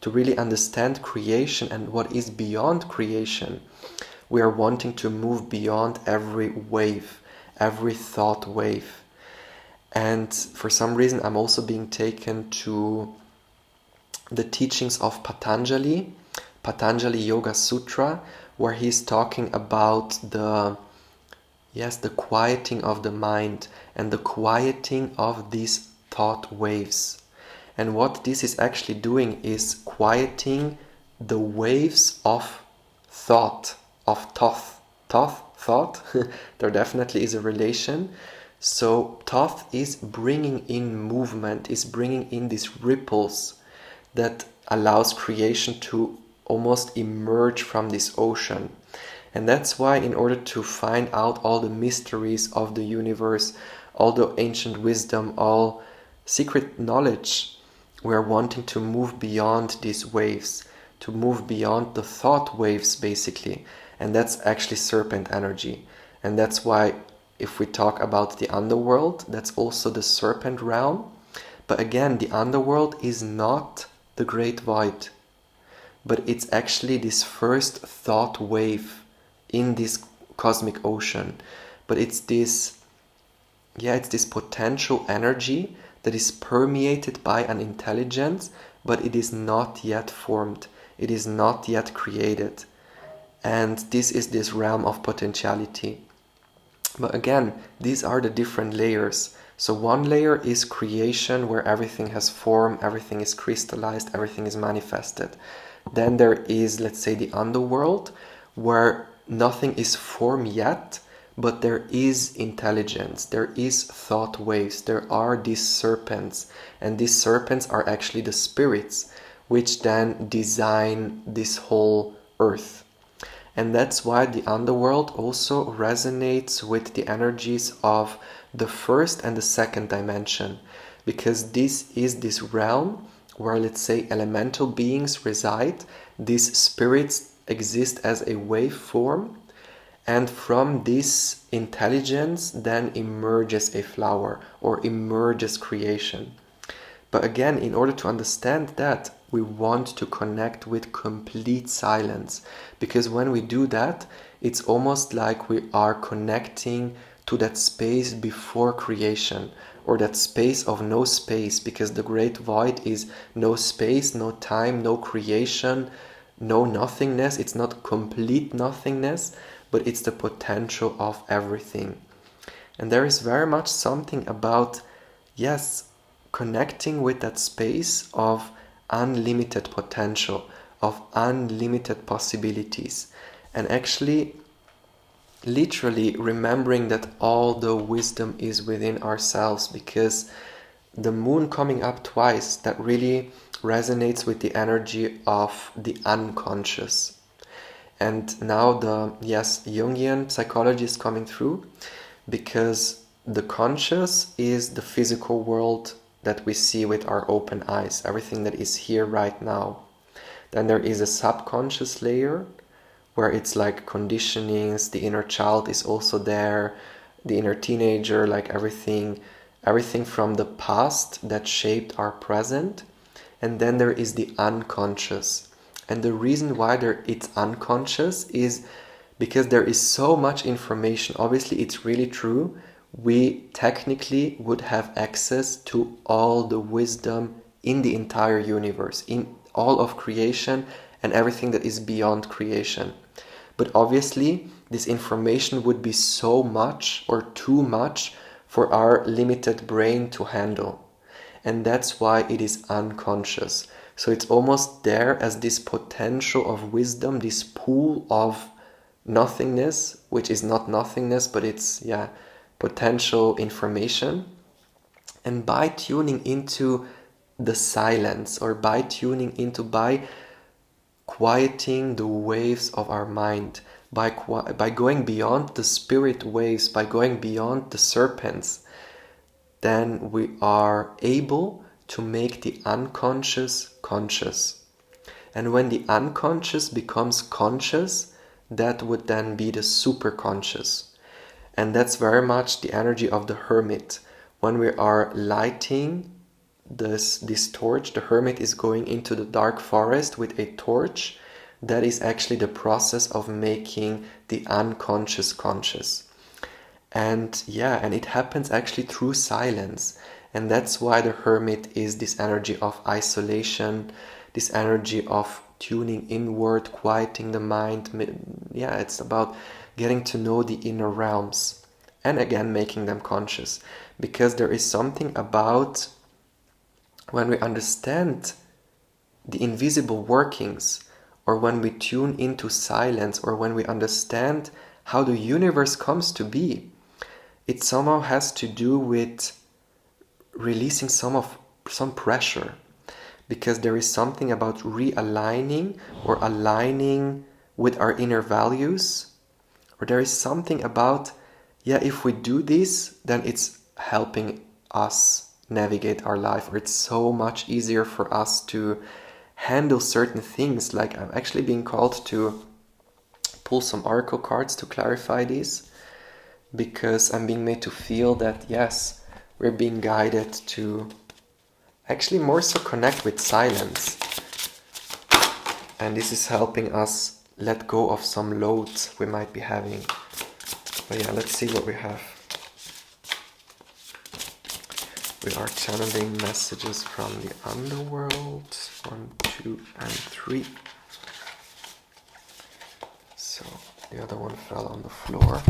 to really understand creation and what is beyond creation, we are wanting to move beyond every wave, every thought wave. And for some reason, I'm also being taken to the teachings of Patanjali Yoga Sutra, where he's talking about the Yes, the quieting of the mind and the quieting of these thought waves. And what this is actually doing is quieting the waves of thought, of thought. There definitely is a relation. So thought is bringing in movement, is bringing in these ripples that allows creation to almost emerge from this ocean. And that's why, in order to find out all the mysteries of the universe, all the ancient wisdom, all secret knowledge, we're wanting to move beyond these waves, to move beyond the thought waves, basically. And that's actually serpent energy. And that's why, if we talk about the underworld, that's also the serpent realm. But again, the underworld is not the great void, but it's actually this first thought wave in this cosmic ocean. But it's this potential energy that is permeated by an intelligence, but it is not yet formed, it is not yet created. And this is this realm of potentiality. But again, these are the different layers. So one layer is creation, where everything has form, everything is crystallized, everything is manifested. Then there is, let's say, the underworld, where nothing is form yet, but there is intelligence, there is thought waves, there are these serpents, and these serpents are actually the spirits, which then design this whole earth. And that's why the underworld also resonates with the energies of the first and the second dimension, because this is this realm where, let's say, elemental beings reside. These spirits exist as a wave form, and from this intelligence then emerges a flower, or emerges creation. But again, in order to understand that, we want to connect with complete silence, because when we do that, it's almost like we are connecting to that space before creation, or that space of no space, because the great void is no space, no time, no creation, no nothingness. It's not complete nothingness, but it's the potential of everything. And there is very much something about, yes, connecting with that space of unlimited potential, of unlimited possibilities, and actually literally remembering that all the wisdom is within ourselves, because the moon coming up twice, that really resonates with the energy of the unconscious. And now the Jungian psychology is coming through, because the conscious is the physical world that we see with our open eyes, everything that is here right now. Then there is a subconscious layer, where it's like conditionings, the inner child is also there, the inner teenager, like everything from the past that shaped our present. And then there is the unconscious. And the reason why it's unconscious is because there is so much information. Obviously, it's really true. We technically would have access to all the wisdom in the entire universe, in all of creation and everything that is beyond creation. But obviously, this information would be so much or too much for our limited brain to handle. And that's why it is unconscious. So it's almost there as this potential of wisdom, this pool of nothingness, which is not nothingness, but it's, potential information. And by tuning into the silence, or by quieting the waves of our mind, by going beyond the spirit waves, by going beyond the serpents, then we are able to make the unconscious conscious. And when the unconscious becomes conscious, that would then be the superconscious. And that's very much the energy of the hermit. When we are lighting this torch, the hermit is going into the dark forest with a torch. That is actually the process of making the unconscious conscious. And it happens actually through silence. And that's why the hermit is this energy of isolation, this energy of tuning inward, quieting the mind. It's about getting to know the inner realms. and again making them conscious. Because there is something about when we understand the invisible workings, or when we tune into silence, or when we understand how the universe comes to be, it somehow has to do with releasing some pressure. Because there is something about realigning or aligning with our inner values, or there is something about, if we do this, then it's helping us navigate our life, or it's so much easier for us to handle certain things. Like, I'm actually being called to pull some oracle cards to clarify this, because I'm being made to feel that, yes, we're being guided to actually more so connect with silence. And this is helping us let go of some loads we might be having. But yeah, let's see what we have. We are channeling messages from the underworld. 1, 2, and 3. So the other one fell on the floor.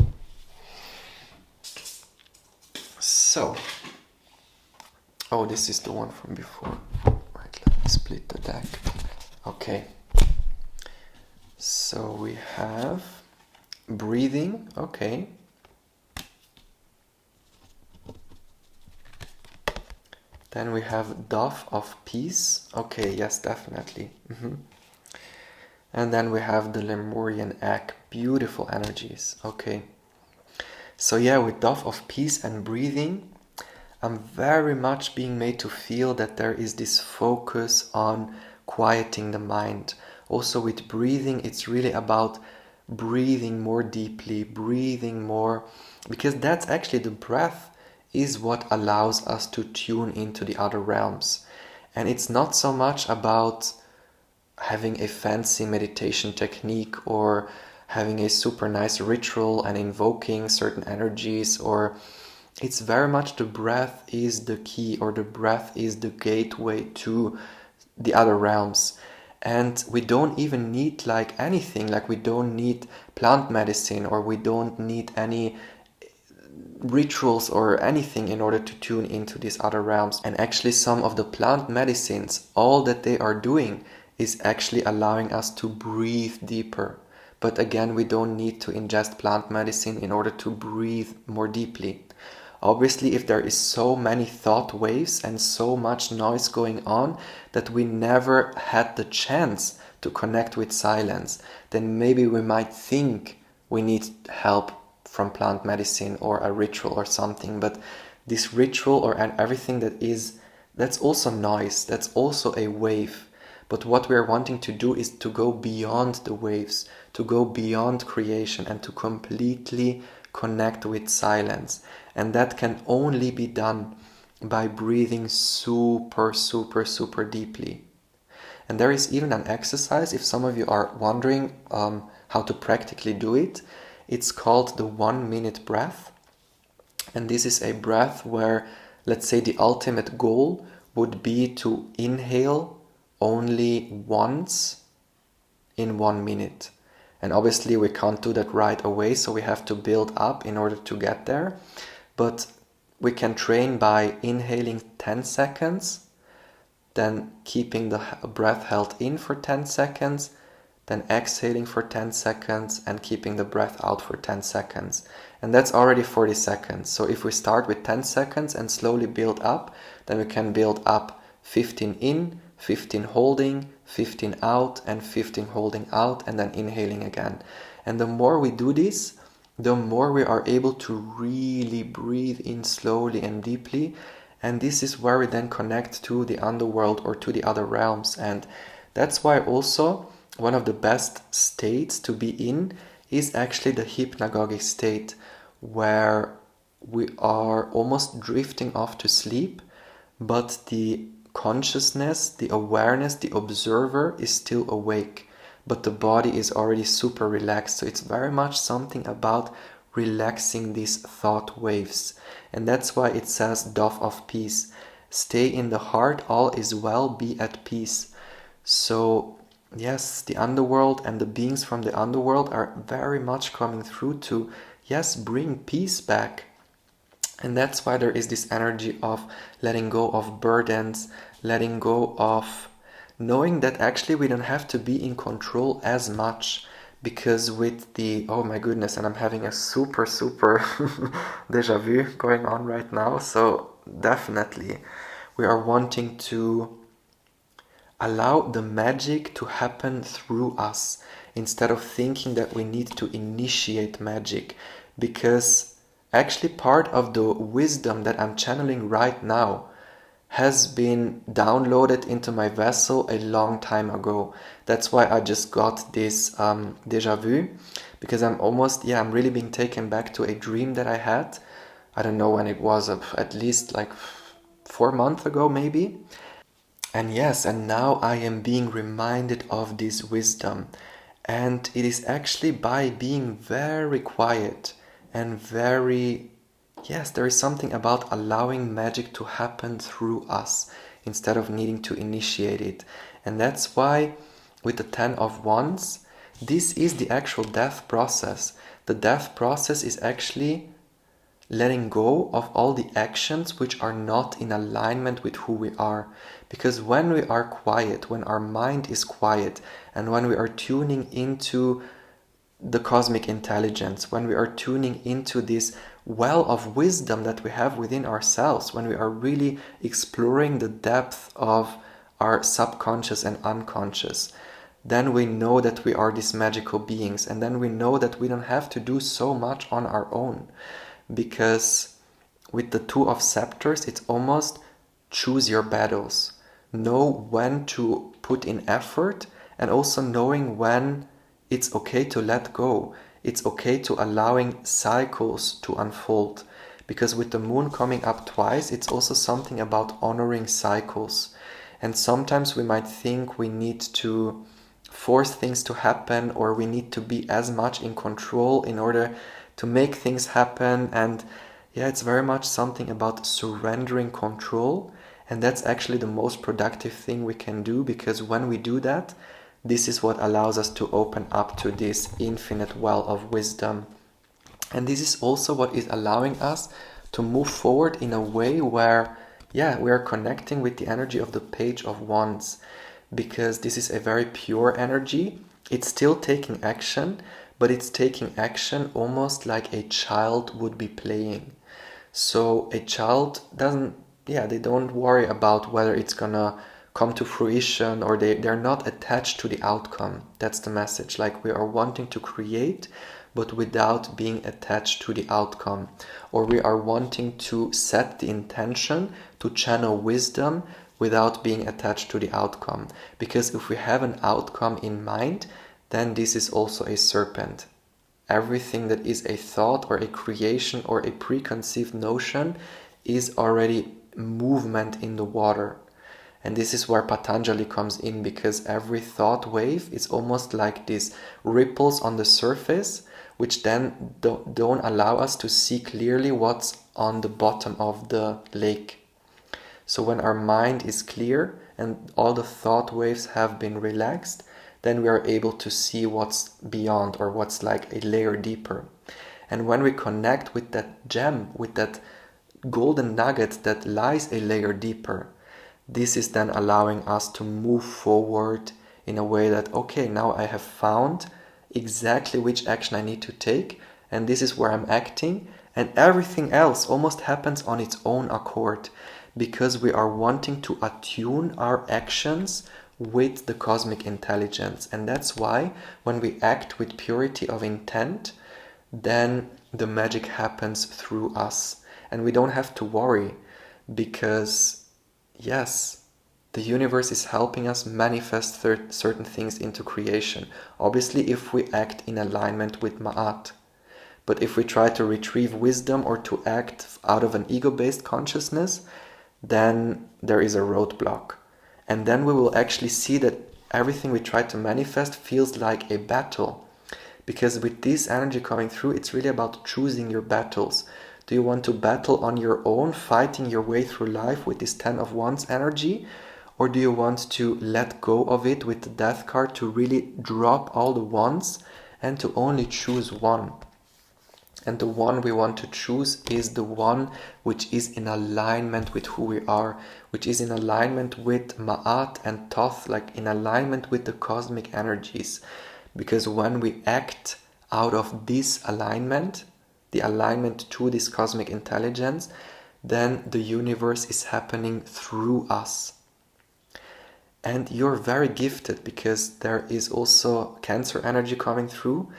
So, oh, this is the one from before. Right, let me split the deck. Okay. So we have breathing, okay. Then we have dove of peace. Okay, yes, definitely. And then we have the Lemurian egg. Beautiful energies. Okay. So yeah, with dove of peace and breathing, I'm very much being made to feel that there is this focus on quieting the mind. Also with breathing, it's really about breathing more deeply, breathing more, because that's actually the breath is what allows us to tune into the other realms. And it's not so much about having a fancy meditation technique or having a super nice ritual and invoking certain energies, or it's very much the breath is the key, or the breath is the gateway to the other realms. And we don't even need like anything, like we don't need plant medicine, or we don't need any rituals or anything in order to tune into these other realms. And actually some of the plant medicines, all that they are doing is actually allowing us to breathe deeper. But again, we don't need to ingest plant medicine in order to breathe more deeply. Obviously, if there is so many thought waves and so much noise going on that we never had the chance to connect with silence, then maybe we might think we need help from plant medicine or a ritual or something. But this ritual or everything that's also noise, that's also a wave. But what we are wanting to do is to go beyond the waves, to go beyond creation, and to completely connect with silence. And that can only be done by breathing super, super, super deeply. And there is even an exercise, if some of you are wondering how to practically do it, it's called the 1 minute breath. And this is a breath where, let's say, the ultimate goal would be to inhale only once in 1 minute. And obviously we can't do that right away, so we have to build up in order to get there. But we can train by inhaling 10 seconds, then keeping the breath held in for 10 seconds, then exhaling for 10 seconds and keeping the breath out for 10 seconds. And that's already 40 seconds. So if we start with 10 seconds and slowly build up, then we can build up 15 in, 15 holding, 15 out, and 15 holding out, and then inhaling again. And the more we do this, the more we are able to really breathe in slowly and deeply. And this is where we then connect to the underworld or to the other realms. And that's why also one of the best states to be in is actually the hypnagogic state, where we are almost drifting off to sleep, but the consciousness, the awareness, the observer is still awake, but the body is already super relaxed. So it's very much something about relaxing these thought waves. And that's why it says dove of peace. Stay in the heart, all is well, be at peace. So yes, the underworld and the beings from the underworld are very much coming through to, yes, bring peace back. And that's why there is this energy of letting go of burdens, letting go of knowing that actually we don't have to be in control as much. Because with the, oh my goodness, and I'm having a super deja vu going on right now. So definitely we are wanting to allow the magic to happen through us instead of thinking that we need to initiate magic, because actually part of the wisdom that I'm channeling right now has been downloaded into my vessel a long time ago. That's why I just got this deja vu, because I'm really being taken back to a dream that I had. I don't know when it was, at least like 4 months ago maybe. And yes, and now I am being reminded of this wisdom. And it is actually by being very quiet and very, yes, there is something about allowing magic to happen through us instead of needing to initiate it. And that's why with the 10 of Wands, this is the actual death process. The death process is actually letting go of all the actions which are not in alignment with who we are. Because when we are quiet, when our mind is quiet, and when we are tuning into the cosmic intelligence, when we are tuning into this well of wisdom that we have within ourselves, when we are really exploring the depth of our subconscious and unconscious, then we know that we are these magical beings, and then we know that we don't have to do so much on our own. Because with the Two of Scepters, it's almost choose your battles. Know when to put in effort, and also knowing when it's okay to let go. It's okay to allowing cycles to unfold. Because with the moon coming up twice, it's also something about honoring cycles. And sometimes we might think we need to force things to happen, or we need to be as much in control in order to make things happen. And yeah, it's very much something about surrendering control. And that's actually the most productive thing we can do, because when we do that, this is what allows us to open up to this infinite well of wisdom. And this is also what is allowing us to move forward in a way where, yeah, we are connecting with the energy of the Page of Wands, because this is a very pure energy. It's still taking action, but it's taking action almost like a child would be playing. So a child they don't worry about whether it's gonna come to fruition, or they're not attached to the outcome. That's the message. Like, we are wanting to create, but without being attached to the outcome. Or we are wanting to set the intention to channel wisdom without being attached to the outcome. Because if we have an outcome in mind, then this is also a serpent. Everything that is a thought or a creation or a preconceived notion is already movement in the water. And this is where Patanjali comes in, because every thought wave is almost like these ripples on the surface, which then don't allow us to see clearly what's on the bottom of the lake. So when our mind is clear and all the thought waves have been relaxed, then we are able to see what's beyond, or what's like a layer deeper. And when we connect with that gem, with that golden nugget that lies a layer deeper, this is then allowing us to move forward in a way that, okay, now I have found exactly which action I need to take, and this is where I'm acting, and everything else almost happens on its own accord, because we are wanting to attune our actions with the cosmic intelligence. And that's why when we act with purity of intent, then the magic happens through us, and we don't have to worry, because yes, the universe is helping us manifest certain things into creation. Obviously, if we act in alignment with Ma'at. But if we try to retrieve wisdom or to act out of an ego-based consciousness, then there is a roadblock. And then we will actually see that everything we try to manifest feels like a battle. Because with this energy coming through, it's really about choosing your battles. Do you want to battle on your own, fighting your way through life with this 10 of Wands energy? Or do you want to let go of it with the Death card, to really drop all the wands and to only choose one? And the one we want to choose is the one which is in alignment with who we are, which is in alignment with Ma'at and Thoth, like in alignment with the cosmic energies. Because when we act out of this alignment, the alignment to this cosmic intelligence, then the universe is happening through us. And you're very gifted because there is also Cancer energy coming through.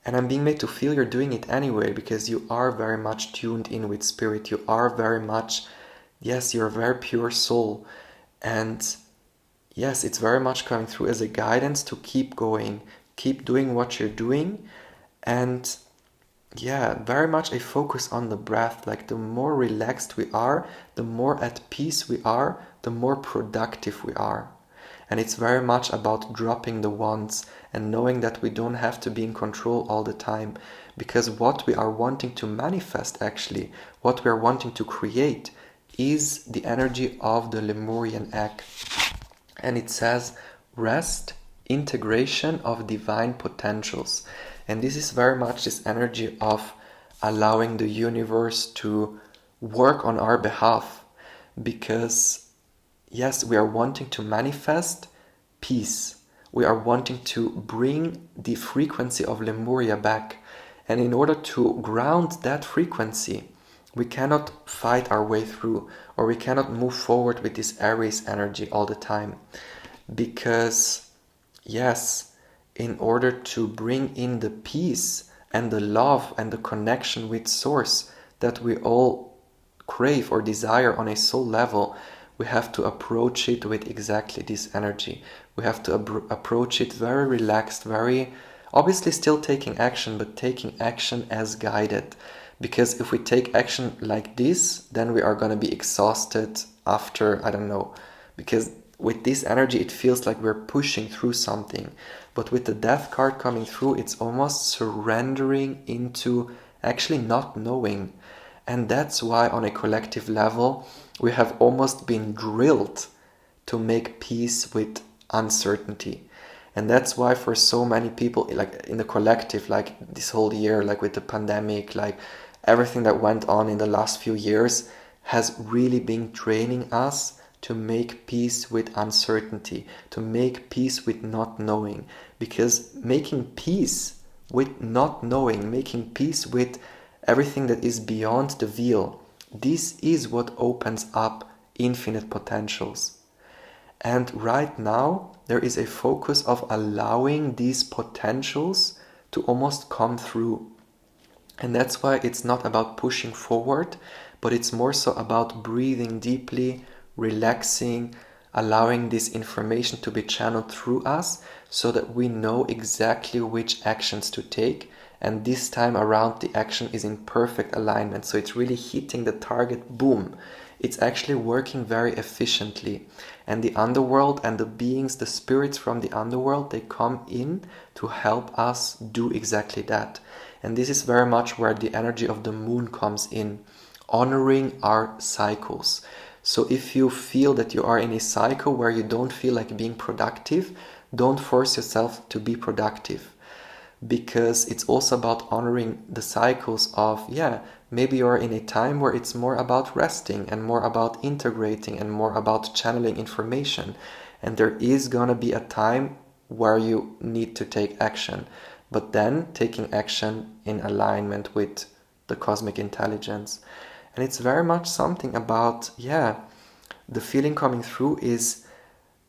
And I'm being made to feel you're doing it anyway, because you are very much tuned in with spirit. You are very much, yes, you're a very pure soul. And yes, it's very much coming through as a guidance to keep going, keep doing what you're doing. And yeah, very much a focus on the breath. Like the more relaxed we are, the more at peace we are, the more productive we are. And it's very much about dropping the wants and knowing that we don't have to be in control all the time. Because what we are wanting to manifest, actually, what we are wanting to create, is the energy of the Lemurian egg. And it says, rest, integration of divine potentials. And this is very much this energy of allowing the universe to work on our behalf. Because yes, we are wanting to manifest peace. We are wanting to bring the frequency of Lemuria back. And in order to ground that frequency, we cannot fight our way through, or we cannot move forward with this Aries energy all the time. Because, yes, in order to bring in the peace and the love and the connection with Source that we all crave or desire on a soul level, we have to approach it with exactly this energy. We have to approach it very relaxed, very obviously still taking action, but taking action as guided. Because if we take action like this, then we are going to be exhausted after, I don't know. Because with this energy, it feels like we're pushing through something. But with the Death card coming through, it's almost surrendering into actually not knowing. And that's why on a collective level, we have almost been drilled to make peace with uncertainty. And that's why for so many people, like in the collective, like this whole year, like with the pandemic, like everything that went on in the last few years has really been training us to make peace with uncertainty, to make peace with not knowing. Because making peace with not knowing, making peace with everything that is beyond the veil, this is what opens up infinite potentials. And right now, there is a focus of allowing these potentials to almost come through. And that's why it's not about pushing forward, but it's more so about breathing deeply, relaxing, allowing this information to be channeled through us so that we know exactly which actions to take. And this time around, the action is in perfect alignment. So it's really hitting the target, boom. It's actually working very efficiently. And the underworld and the beings, the spirits from the underworld, they come in to help us do exactly that. And this is very much where the energy of the moon comes in, honoring our cycles. So if you feel that you are in a cycle where you don't feel like being productive, don't force yourself to be productive. Because it's also about honoring the cycles of, maybe you're in a time where it's more about resting and more about integrating and more about channeling information. And there is gonna be a time where you need to take action. But then taking action in alignment with the cosmic intelligence. And it's very much something about, the feeling coming through is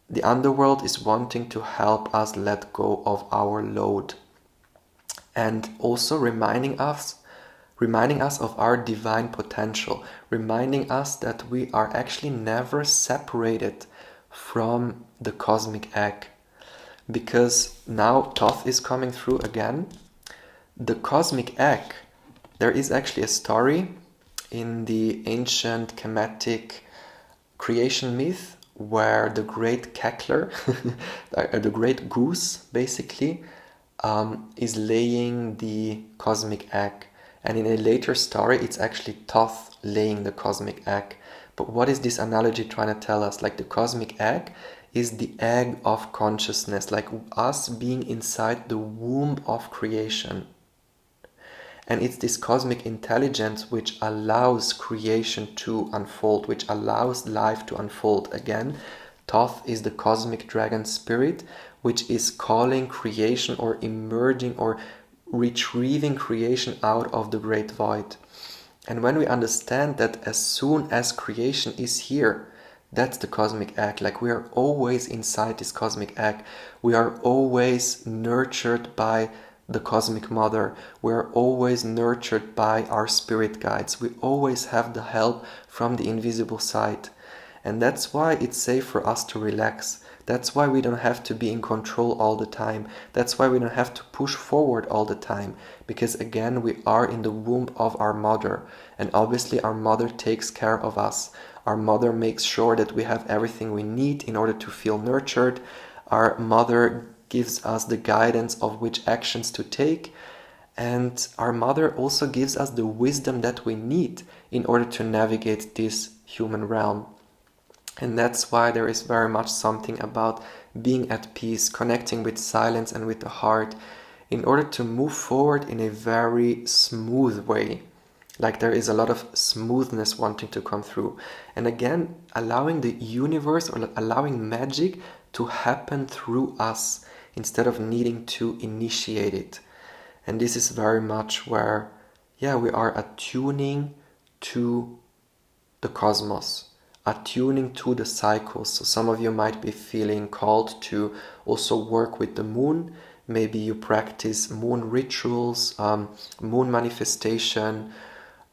the underworld is wanting to help us let go of our load. And also reminding us of our divine potential, reminding us that we are actually never separated from the cosmic egg. Because now Thoth is coming through again. The cosmic egg, there is actually a story in the ancient Kemetic creation myth where the great cackler, the great goose basically, is laying the cosmic egg. And in a later story, it's actually Thoth laying the cosmic egg. But what is this analogy trying to tell us? Like the cosmic egg is the egg of consciousness, like us being inside the womb of creation. And it's this cosmic intelligence which allows creation to unfold, which allows life to unfold. Again, Thoth is the cosmic dragon spirit, which is calling creation or emerging or retrieving creation out of the great void. And when we understand that as soon as creation is here, that's the cosmic egg. Like, we are always inside this cosmic egg. We are always nurtured by the cosmic mother. We are always nurtured by our spirit guides. We always have the help from the invisible side. And that's why it's safe for us to relax. That's why we don't have to be in control all the time. That's why we don't have to push forward all the time. Because again, we are in the womb of our mother. And obviously our mother takes care of us. Our mother makes sure that we have everything we need in order to feel nurtured. Our mother gives us the guidance of which actions to take. And our mother also gives us the wisdom that we need in order to navigate this human realm. And that's why there is very much something about being at peace, connecting with silence and with the heart, in order to move forward in a very smooth way. Like, there is a lot of smoothness wanting to come through. And again, allowing the universe or allowing magic to happen through us instead of needing to initiate it. And this is very much where, we are attuning to the cosmos, attuning to the cycles. So some of you might be feeling called to also work with the moon. Maybe you practice moon rituals, moon manifestation,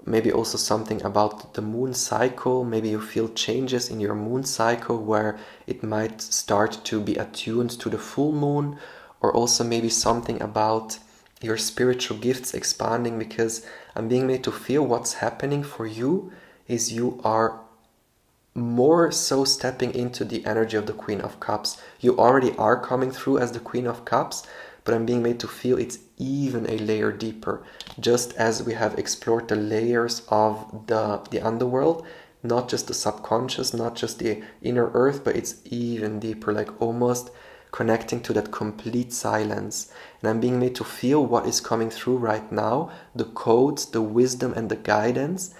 maybe also something about the moon cycle. Maybe you feel changes in your moon cycle where it might start to be attuned to the full moon, or also maybe something about your spiritual gifts expanding, because I'm being made to feel what's happening for you is you are more so stepping into the energy of the Queen of Cups. You already are coming through as the Queen of Cups, but I'm being made to feel it's even a layer deeper. Just as we have explored the layers of the underworld, not just the subconscious, not just the inner earth, but it's even deeper, like almost connecting to that complete silence. And I'm being made to feel what is coming through right now, the codes, the wisdom and the guidance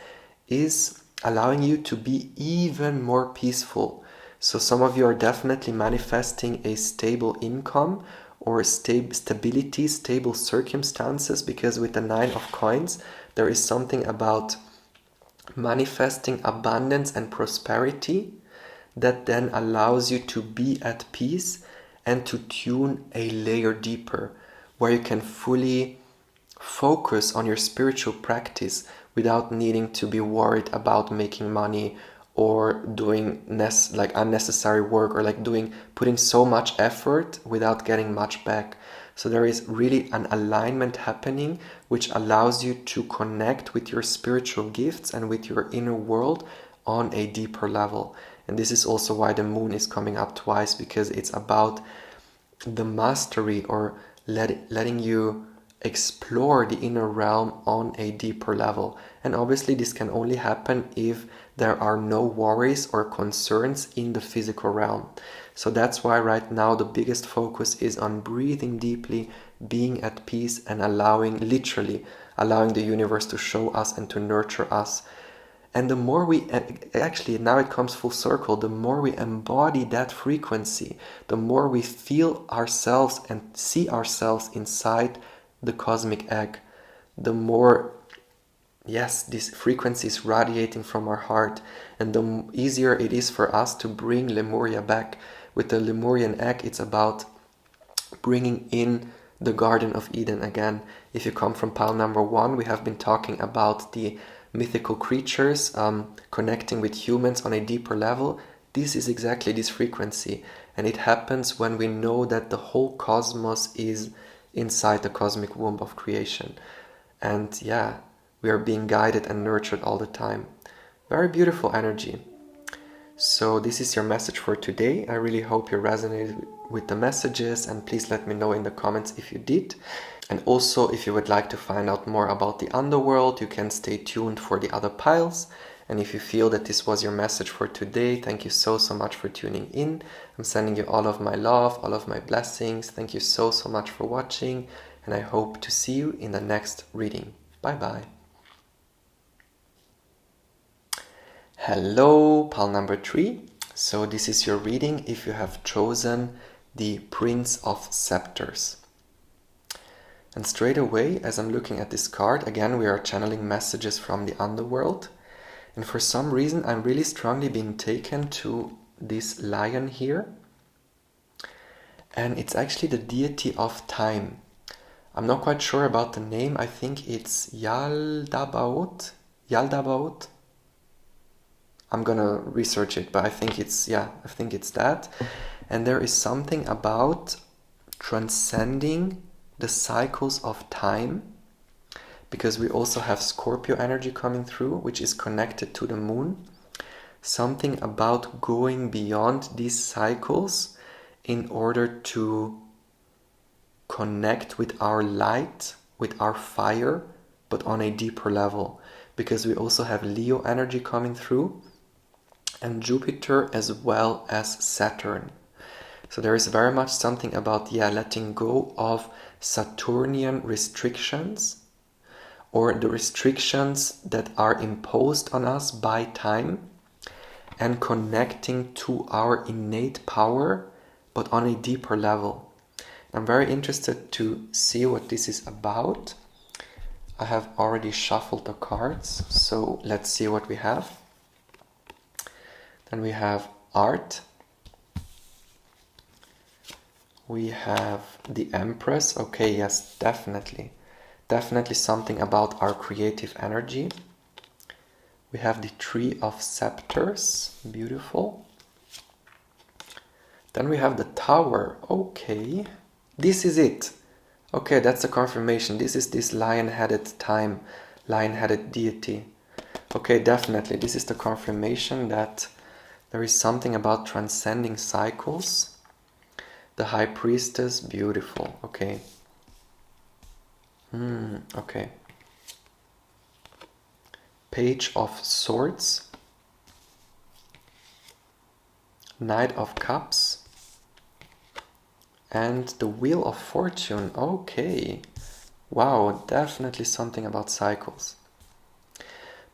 is allowing you to be even more peaceful. So some of you are definitely manifesting a stable income or stability, stable circumstances, because with the 9 of coins, there is something about manifesting abundance and prosperity that then allows you to be at peace and to tune a layer deeper, where you can fully focus on your spiritual practice without needing to be worried about making money or doing unnecessary work, or putting so much effort without getting much back. So there is really an alignment happening which allows you to connect with your spiritual gifts and with your inner world on a deeper level. And this is also why the moon is coming up twice, because it's about the mastery or letting you explore the inner realm on a deeper level. And obviously this can only happen if there are no worries or concerns in the physical realm. So that's why right now the biggest focus is on breathing deeply, being at peace, and literally allowing the universe to show us and to nurture us. And the more we, actually now it comes full circle, the more we embody that frequency, the more we feel ourselves and see ourselves inside the cosmic egg, the more, this frequency is radiating from our heart, and the easier it is for us to bring Lemuria back. With the Lemurian egg, it's about bringing in the Garden of Eden again. If you come from pile number 1, we have been talking about the mythical creatures connecting with humans on a deeper level. This is exactly this frequency, and it happens when we know that the whole cosmos is inside the cosmic womb of creation. And we are being guided and nurtured all the time. Very beautiful energy. So this is your message for today. I really hope you resonated with the messages, and please let me know in the comments if you did. And also, if you would like to find out more about the underworld, you can stay tuned for the other piles. And if you feel that this was your message for today, thank you so much for tuning in. I'm sending you all of my love, all of my blessings. Thank you so much for watching, and I hope to see you in the next reading. Bye bye. Hello, pile number 3. So this is your reading if you have chosen the Prince of Scepters. And straight away, as I'm looking at this card, again we are channeling messages from the Underworld. And for some reason I'm really strongly being taken to this lion here. And it's actually the deity of time. I'm not quite sure about the name. I think it's Yaldabaoth. Yaldabaoth. I'm gonna research it, but I think it's that. And there is something about transcending the cycles of time, because we also have Scorpio energy coming through, which is connected to the moon. Something about going beyond these cycles in order to connect with our light, with our fire, but on a deeper level. Because we also have Leo energy coming through, and Jupiter as well as Saturn. So there is very much something about letting go of Saturnian restrictions, or the restrictions that are imposed on us by time, and connecting to our innate power, but on a deeper level. I'm very interested to see what this is about. I have already shuffled the cards, so let's see what we have. Then we have art. We have the Empress. Okay, yes, definitely. Definitely something about our creative energy. We have the Tree of Scepters. Beautiful. Then we have the Tower. Okay. This is it. Okay, that's a confirmation. This is this lion-headed time, lion-headed deity. Okay, definitely. This is the confirmation that there is something about transcending cycles. The High Priestess, beautiful. Okay. Okay. Page of Swords. Knight of Cups. And the Wheel of Fortune. Okay. Wow, definitely something about cycles.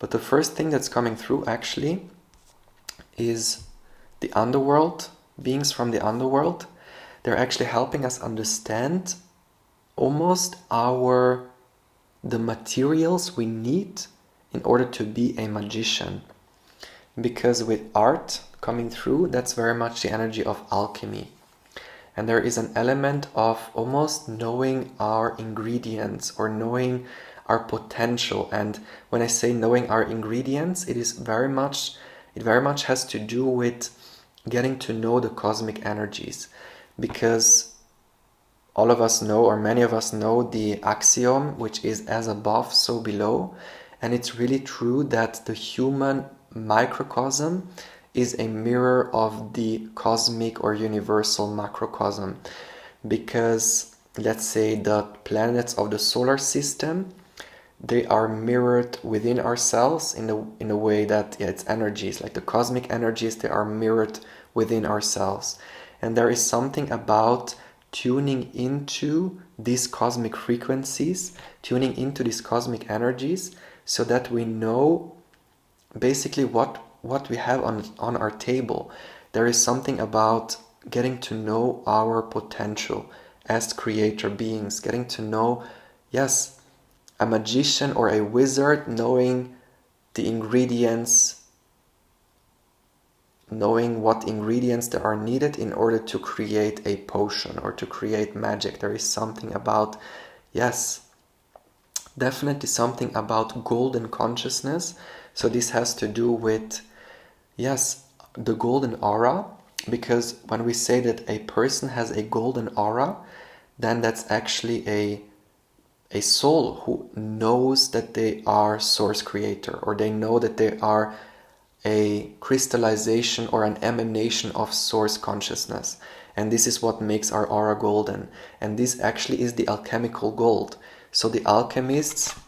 But the first thing that's coming through actually is the Underworld, beings from the Underworld. They're actually helping us understand almost the materials we need in order to be a magician. Because with art coming through, that's very much the energy of alchemy. And there is an element of almost knowing our ingredients or knowing our potential. And when I say knowing our ingredients, it very much has to do with getting to know the cosmic energies. Because all of us know, or many of us know, the axiom, which is as above, so below. And it's really true that the human microcosm is a mirror of the cosmic or universal macrocosm. Because, let's say, the planets of the solar system, they are mirrored within ourselves in a way that it's energies, like the cosmic energies, they are mirrored within ourselves. And there is something about tuning into these cosmic frequencies, tuning into these cosmic energies, so that we know basically what we have on our table. There is something about getting to know our potential as creator beings, getting to know, yes, a magician or a wizard knowing the ingredients, knowing what ingredients there are needed in order to create a potion or to create magic. There is something about, yes, definitely something about golden consciousness. So this has to do with, yes, the golden aura, because when we say that a person has a golden aura, then that's actually a soul who knows that they are source creator, or they know that they are a crystallization or an emanation of source consciousness. And this is what makes our aura golden. And this actually is the alchemical gold. So the alchemists,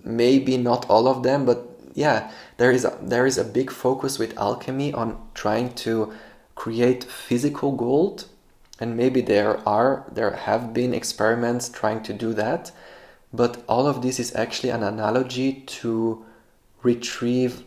maybe not all of them, but yeah, there is a big focus with alchemy on trying to create physical gold. And maybe there have been experiments trying to do that. But all of this is actually an analogy to retrieve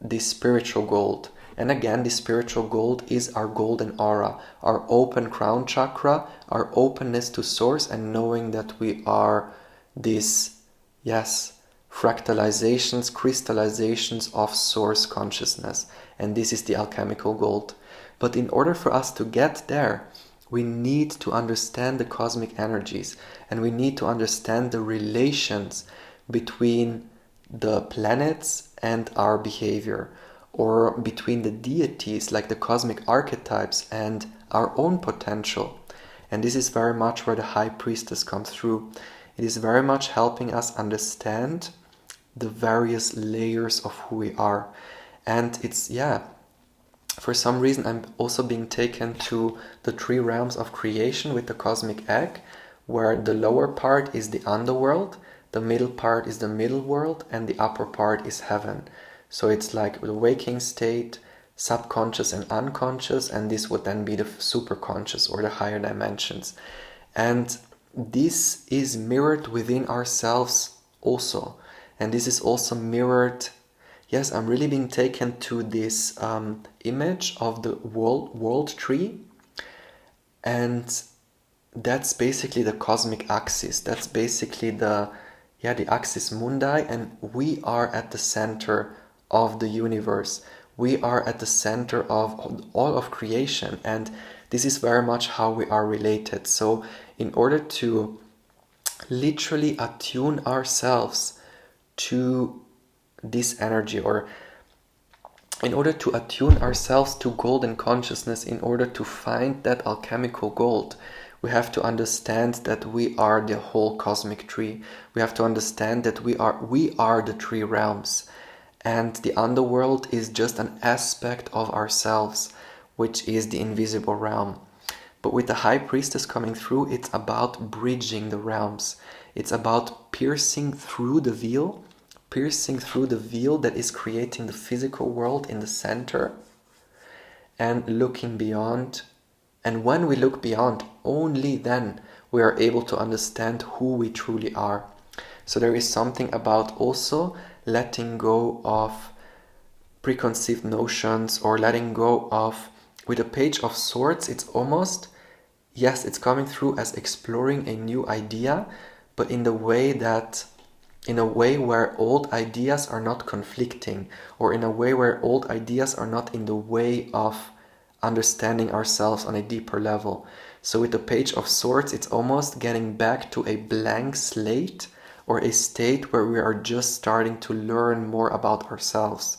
the spiritual gold. And again, the spiritual gold is our golden aura, our open crown chakra, our openness to source, and knowing that we are these, yes, fractalizations, crystallizations of source consciousness. And this is the alchemical gold. But in order for us to get there, we need to understand the cosmic energies, and we need to understand the relations between the planets and our behavior, or between the deities like the cosmic archetypes and our own potential. And this is very much where the High Priestess comes through. It is very much helping us understand the various layers of who we are. And it's, for some reason I'm also being taken to the 3 realms of creation with the cosmic egg, where the lower part is the underworld, the middle part is the middle world, and the upper part is heaven. So it's like the waking state, subconscious and unconscious, and this would then be the superconscious or the higher dimensions. And this is mirrored within ourselves also. And this is also mirrored, yes, I'm really being taken to this image of the world tree. And that's basically the cosmic axis. That's basically the axis mundi, and we are at the center of the universe. We are at the center of all of creation, and this is very much how we are related. So in order to literally attune ourselves to this energy, or in order to attune ourselves to golden consciousness, in order to find that alchemical gold, we have to understand that we are the whole cosmic tree. We have to understand that we are the 3 realms. And the underworld is just an aspect of ourselves, which is the invisible realm. But with the High Priestess coming through, it's about bridging the realms. It's about piercing through the veil that is creating the physical world in the center, and looking beyond. And when we look beyond, only then we are able to understand who we truly are. So there is something about also letting go of preconceived notions, or letting go of, with a Page of Swords, it's almost, yes, it's coming through as exploring a new idea, but in a way where old ideas are not conflicting, or in a way where old ideas are not in the way of understanding ourselves on a deeper level. So with the Page of Swords, it's almost getting back to a blank slate, or a state where we are just starting to learn more about ourselves.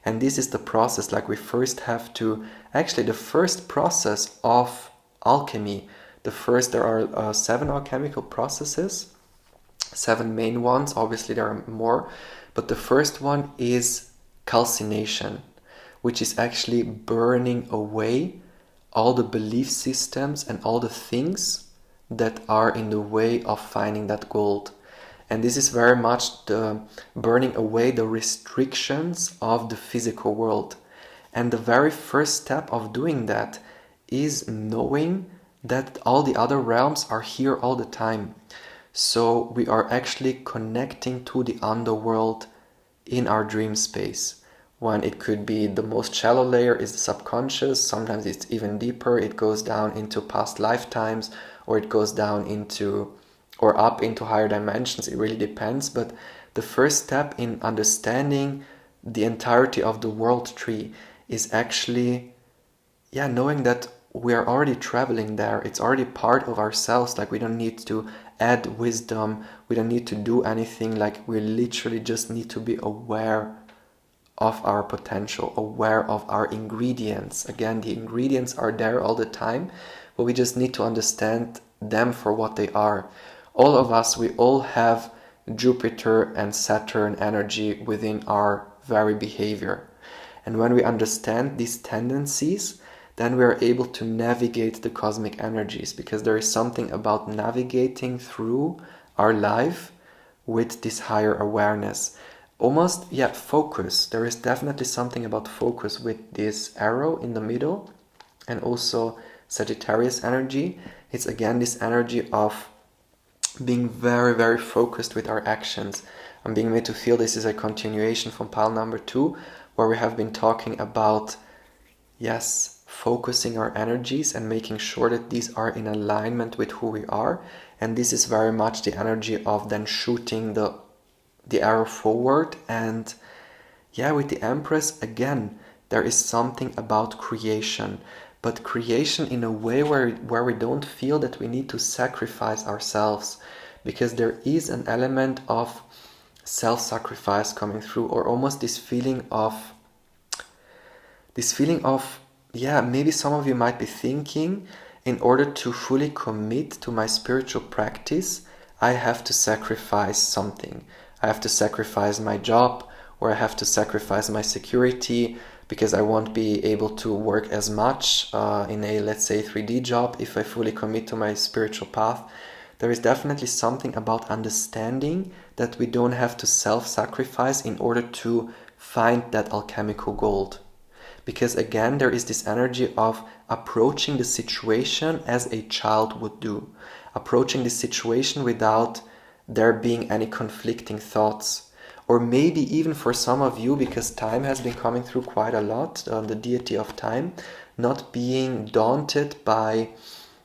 And this is the process, like we first have to, actually the first process of alchemy, there are 7 alchemical processes, 7 main ones, obviously there are more, but the first one is calcination, which is actually burning away all the belief systems and all the things that are in the way of finding that gold. And this is very much the burning away the restrictions of the physical world. And the very first step of doing that is knowing that all the other realms are here all the time. So we are actually connecting to the underworld in our dream space. When it could be the most shallow layer is the subconscious, sometimes it's even deeper, it goes down into past lifetimes, or it goes down into, or up into higher dimensions, it really depends. But the first step in understanding the entirety of the world tree is actually, knowing that we are already traveling there. It's already part of ourselves. Like we don't need to add wisdom, we don't need to do anything. Like we literally just need to be aware of our potential, aware of our ingredients. Again, the ingredients are there all the time, but we just need to understand them for what they are. All of us, we all have Jupiter and Saturn energy within our very behavior. And when we understand these tendencies, then we are able to navigate the cosmic energies, because there is something about navigating through our life with this higher awareness. Almost, focus. There is definitely something about focus with this arrow in the middle, and also Sagittarius energy. It's again this energy of being very, very focused with our actions. I'm being made to feel this is a continuation from pile number 2, where we have been talking about, yes, focusing our energies and making sure that these are in alignment with who we are. And this is very much the energy of then shooting the arrow forward. And yeah, with the Empress, again, there is something about creation, but creation in a way where we don't feel that we need to sacrifice ourselves, because there is an element of self-sacrifice coming through, or almost this feeling of, yeah, maybe some of you might be thinking, in order to fully commit to my spiritual practice, I have to sacrifice something. I have to sacrifice my job, or I have to sacrifice my security, because I won't be able to work as much in a, let's say, 3D job if I fully commit to my spiritual path. There is definitely something about understanding that we don't have to self-sacrifice in order to find that alchemical gold. Because again, there is this energy of approaching the situation as a child would do. Approaching the situation without there being any conflicting thoughts. Or maybe even for some of you, because time has been coming through quite a lot, the deity of time, not being daunted by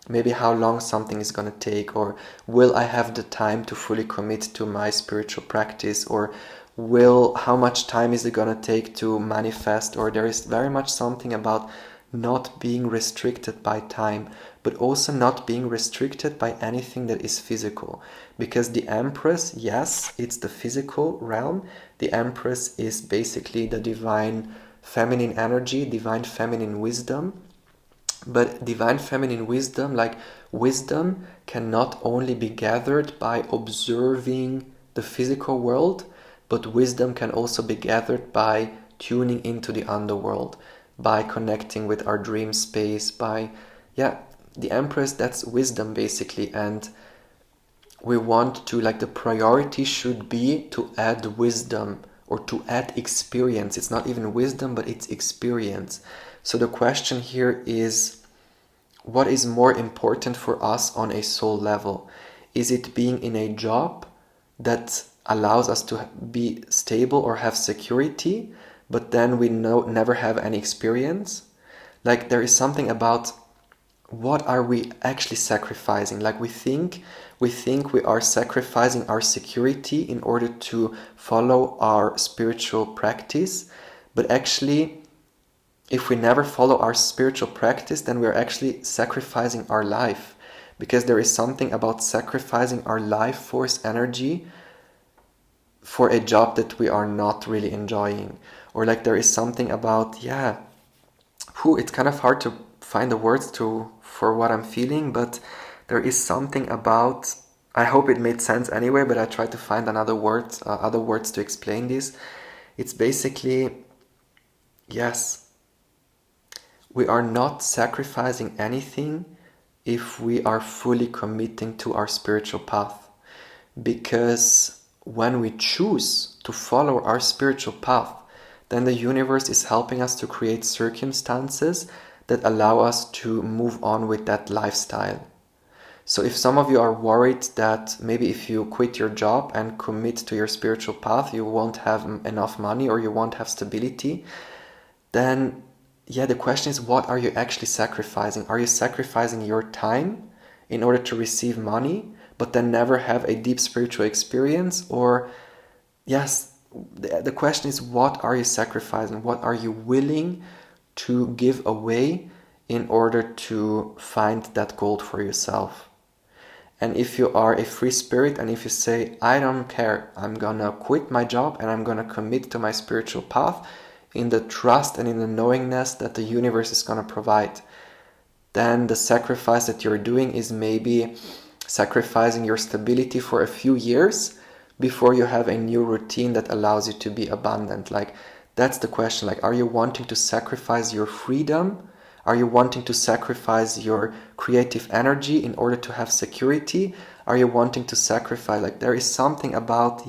maybe how long something is going to take, or will I have the time to fully commit to my spiritual practice, or how much time is it going to take to manifest, or there is very much something about not being restricted by time, but also not being restricted by anything that is physical. Because the Empress, yes, it's the physical realm. The Empress is basically the divine feminine energy, divine feminine wisdom. But divine feminine wisdom, like wisdom, can not only be gathered by observing the physical world, but wisdom can also be gathered by tuning into the underworld, by connecting with our dream space, by, the Empress, that's wisdom basically. And we want to, like, the priority should be to add wisdom, or to add experience. It's not even wisdom, but it's experience. So the question here is, what is more important for us on a soul level? Is it being in a job that allows us to be stable or have security, but then we never have any experience? Like, there is something about, what are we actually sacrificing? Like, we think we are sacrificing our security in order to follow our spiritual practice, but actually, if we never follow our spiritual practice, then we're actually sacrificing our life, because there is something about sacrificing our life force energy for a job that we are not really enjoying. Or like, there is something about, it's kind of hard to find the words for what I'm feeling, but there is something about, I hope it made sense anyway, but I tried to find other words to explain this. It's basically, yes, we are not sacrificing anything if we are fully committing to our spiritual path. Because when we choose to follow our spiritual path, then the universe is helping us to create circumstances that allow us to move on with that lifestyle. So if some of you are worried that maybe if you quit your job and commit to your spiritual path, you won't have enough money, or you won't have stability, then the question is, what are you actually sacrificing? Are you sacrificing your time in order to receive money, but then never have a deep spiritual experience? Or, the question is, what are you sacrificing? What are you willing to give away in order to find that gold for yourself? And if you are a free spirit, and if you say, I don't care, I'm gonna quit my job and I'm gonna commit to my spiritual path, in the trust and in the knowingness that the universe is going to provide, then the sacrifice that you're doing is maybe sacrificing your stability for a few years before you have a new routine that allows you to be abundant. Like, that's the question. Like, are you wanting to sacrifice your freedom? Are you wanting to sacrifice your creative energy in order to have security? Are you wanting to sacrifice, like, there is something about,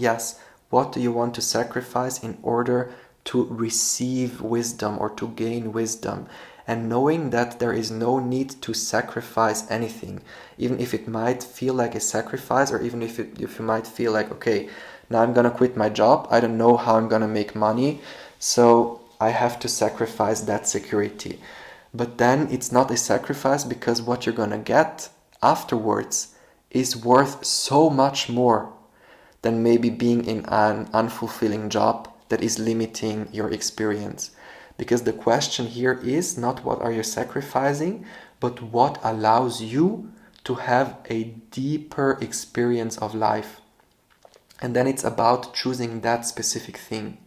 what do you want to sacrifice in order to receive wisdom or to gain wisdom? and knowing that there is no need to sacrifice anything, even if it might feel like a sacrifice, or even if you might feel like, okay, now I'm gonna quit my job, I don't know how I'm gonna make money, so I have to sacrifice that security. But then it's not a sacrifice, because what you're gonna get afterwards is worth so much more than maybe being in an unfulfilling job that is limiting your experience. Because the question here is not what are you sacrificing, but what allows you to have a deeper experience of life. And then it's about choosing that specific thing.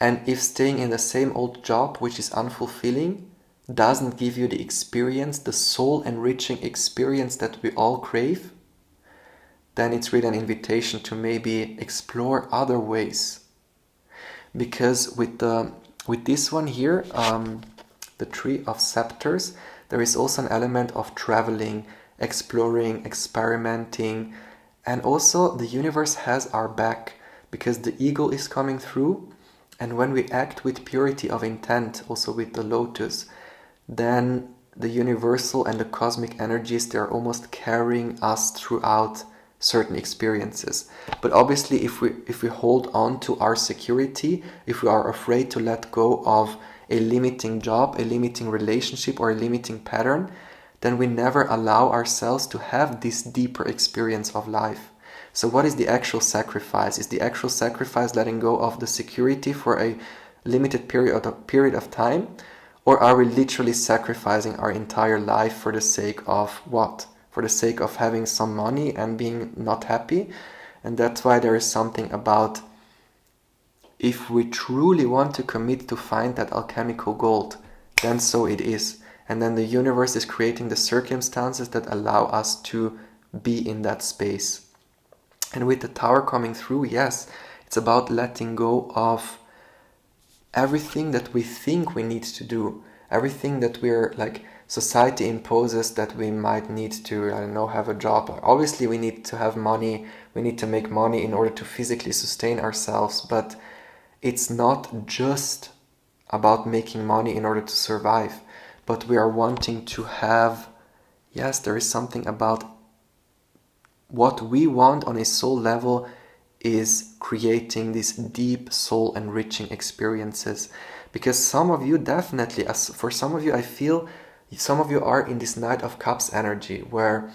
And if staying in the same old job, which is unfulfilling, doesn't give you the experience, the soul enriching experience that we all crave, then it's really an invitation to maybe explore other ways. Because with this one here, the Tree of Scepters, there is also an element of traveling, exploring, experimenting, and also the universe has our back, because the eagle is coming through, and when we act with purity of intent, also with the lotus, then the universal and the cosmic energies, they're almost carrying us throughout certain experiences. But obviously if we hold on to our security, if we are afraid to let go of a limiting job, a limiting relationship, or a limiting pattern, then we never allow ourselves to have this deeper experience of life. So what is the actual sacrifice? Is the actual sacrifice letting go of the security for a limited period of time? Or are we literally sacrificing our entire life for the sake of what? For the sake of having some money and being not happy? And that's why there is something about, if we truly want to commit to find that alchemical gold, then so it is. And then the universe is creating the circumstances that allow us to be in that space. And with the Tower coming through, yes, it's about letting go of everything that we think we need to do, everything that we're like, society imposes that we might need to, I don't know, have a job. Obviously we need to have money, we need to make money in order to physically sustain ourselves, but it's not just about making money in order to survive, but we are wanting to have, yes, there is something about what we want on a soul level is creating these deep soul enriching experiences. Because some of you definitely, as for some of you, I feel some of you are in this Knight of Cups energy where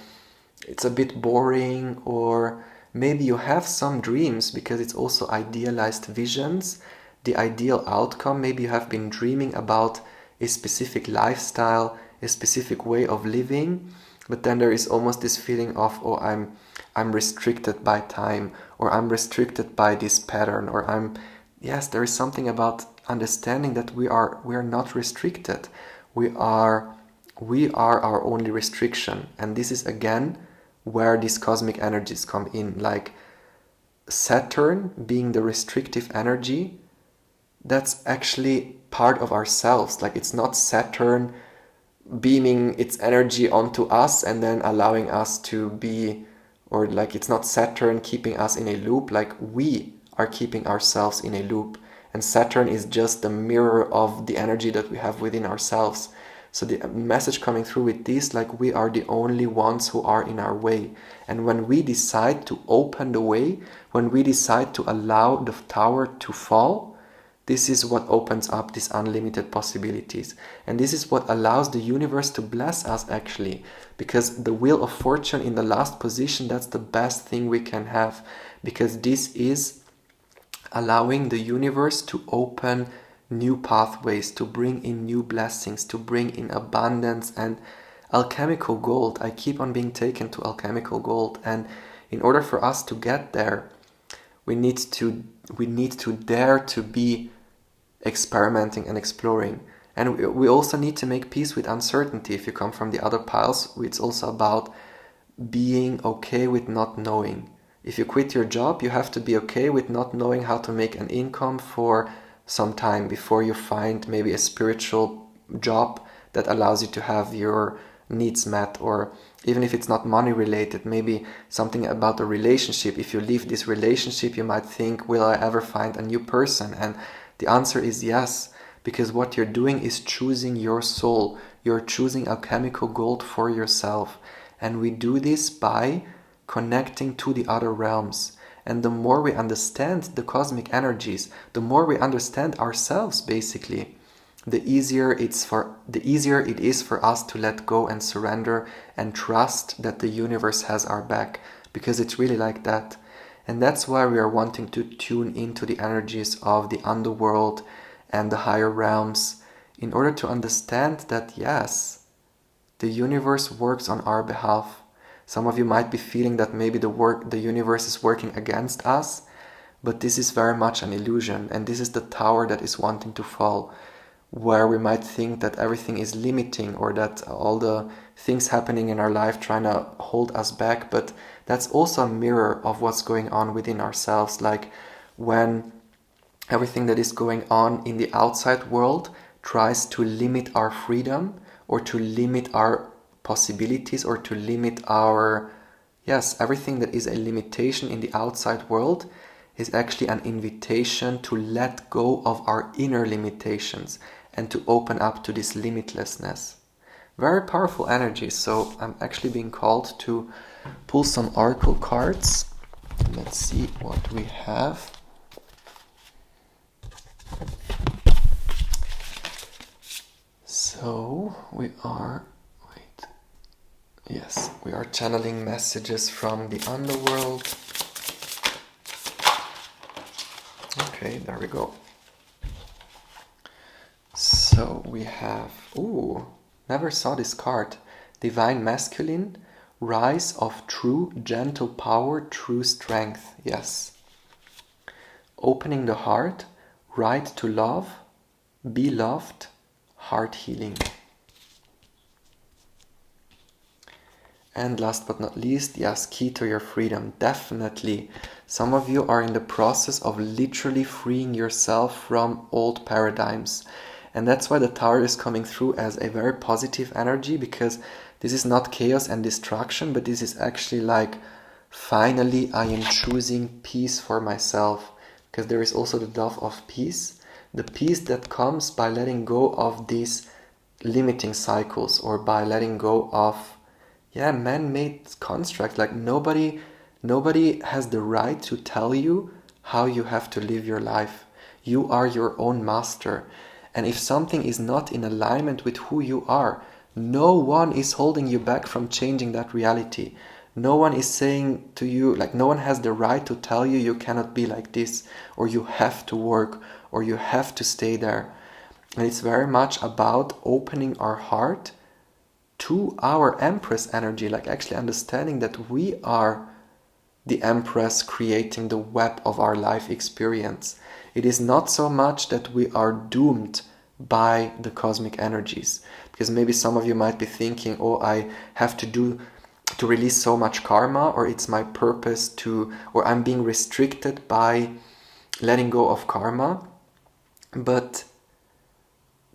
it's a bit boring, or maybe you have some dreams, because it's also idealized visions, the ideal outcome. Maybe you have been dreaming about a specific lifestyle, a specific way of living, but then there is almost this feeling of, oh, I'm restricted by time, or I'm restricted by this pattern, or yes, there is something about understanding that we are not restricted. We are our only restriction. And this is again where these cosmic energies come in, like Saturn being the restrictive energy. That's actually part of ourselves. Like, it's not Saturn beaming its energy onto us and then allowing us to be, or like, it's not Saturn keeping us in a loop. Like, we are keeping ourselves in a loop, and Saturn is just the mirror of the energy that we have within ourselves. So the message coming through with this, like, we are the only ones who are in our way. And when we decide to open the way, when we decide to allow the tower to fall, this is what opens up these unlimited possibilities. And this is what allows the universe to bless us, actually. Because the Wheel of Fortune in the last position, that's the best thing we can have. Because this is allowing the universe to open new pathways, to bring in new blessings, to bring in abundance and alchemical gold. I keep on being taken to alchemical gold. And in order for us to get there, we need to dare to be experimenting and exploring. And we also need to make peace with uncertainty. If you come from the other piles, it's also about being okay with not knowing. If you quit your job, you have to be okay with not knowing how to make an income for some time before you find maybe a spiritual job that allows you to have your needs met, or even if it's not money related, maybe something about a relationship. If you leave this relationship, you might think, will I ever find a new person? And the answer is yes, because what you're doing is choosing your soul. You're choosing alchemical gold for yourself. And we do this by connecting to the other realms. And the more we understand the cosmic energies, the more we understand ourselves, basically, the easier it is for us to let go and surrender and trust that the universe has our back, because it's really like that. And that's why we are wanting to tune into the energies of the underworld and the higher realms, in order to understand that, yes, the universe works on our behalf. Some of you might be feeling that maybe the universe is working against us, but this is very much an illusion, and this is the tower that is wanting to fall, where we might think that everything is limiting, or that all the things happening in our life trying to hold us back. But that's also a mirror of what's going on within ourselves. Like when everything that is going on in the outside world tries to limit our freedom, or to limit our possibilities, or to limit our, yes, everything that is a limitation in the outside world is actually an invitation to let go of our inner limitations and to open up to this limitlessness. Very powerful energy. So I'm actually being called to pull some oracle cards. Let's see what we have. So we are channeling messages from the underworld. Okay, there we go. So we have, never saw this card. Divine Masculine, Rise of True Gentle Power, True Strength. Yes. Opening the Heart, Right to Love, Be Loved, Heart Healing. And last but not least, yes, Key to Your Freedom. Definitely. Some of you are in the process of literally freeing yourself from old paradigms. And that's why the Tower is coming through as a very positive energy, because this is not chaos and destruction, but this is actually like, finally I am choosing peace for myself. Because there is also the Dove of Peace. The peace that comes by letting go of these limiting cycles, or by letting go of man-made construct. Like nobody has the right to tell you how you have to live your life. You are your own master. And if something is not in alignment with who you are, no one is holding you back from changing that reality. No one is saying to you, like, no one has the right to tell you you cannot be like this, or you have to work, or you have to stay there. And it's very much about opening our heart to our Empress energy, like actually understanding that we are the Empress creating the web of our life experience. It is not so much that we are doomed by the cosmic energies, because maybe some of you might be thinking, I have to release so much karma, or it's my purpose or I'm being restricted by letting go of karma. But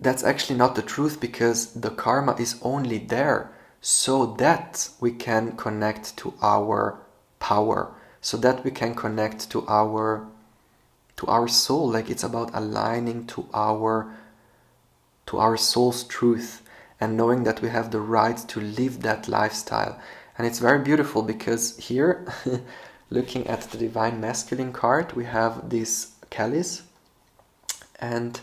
that's actually not the truth, because the karma is only there so that we can connect to our power, so that we can connect to our soul. Like it's about aligning to our soul's truth, and knowing that we have the right to live that lifestyle. And it's very beautiful, because here, looking at the Divine Masculine card, we have this chalice, and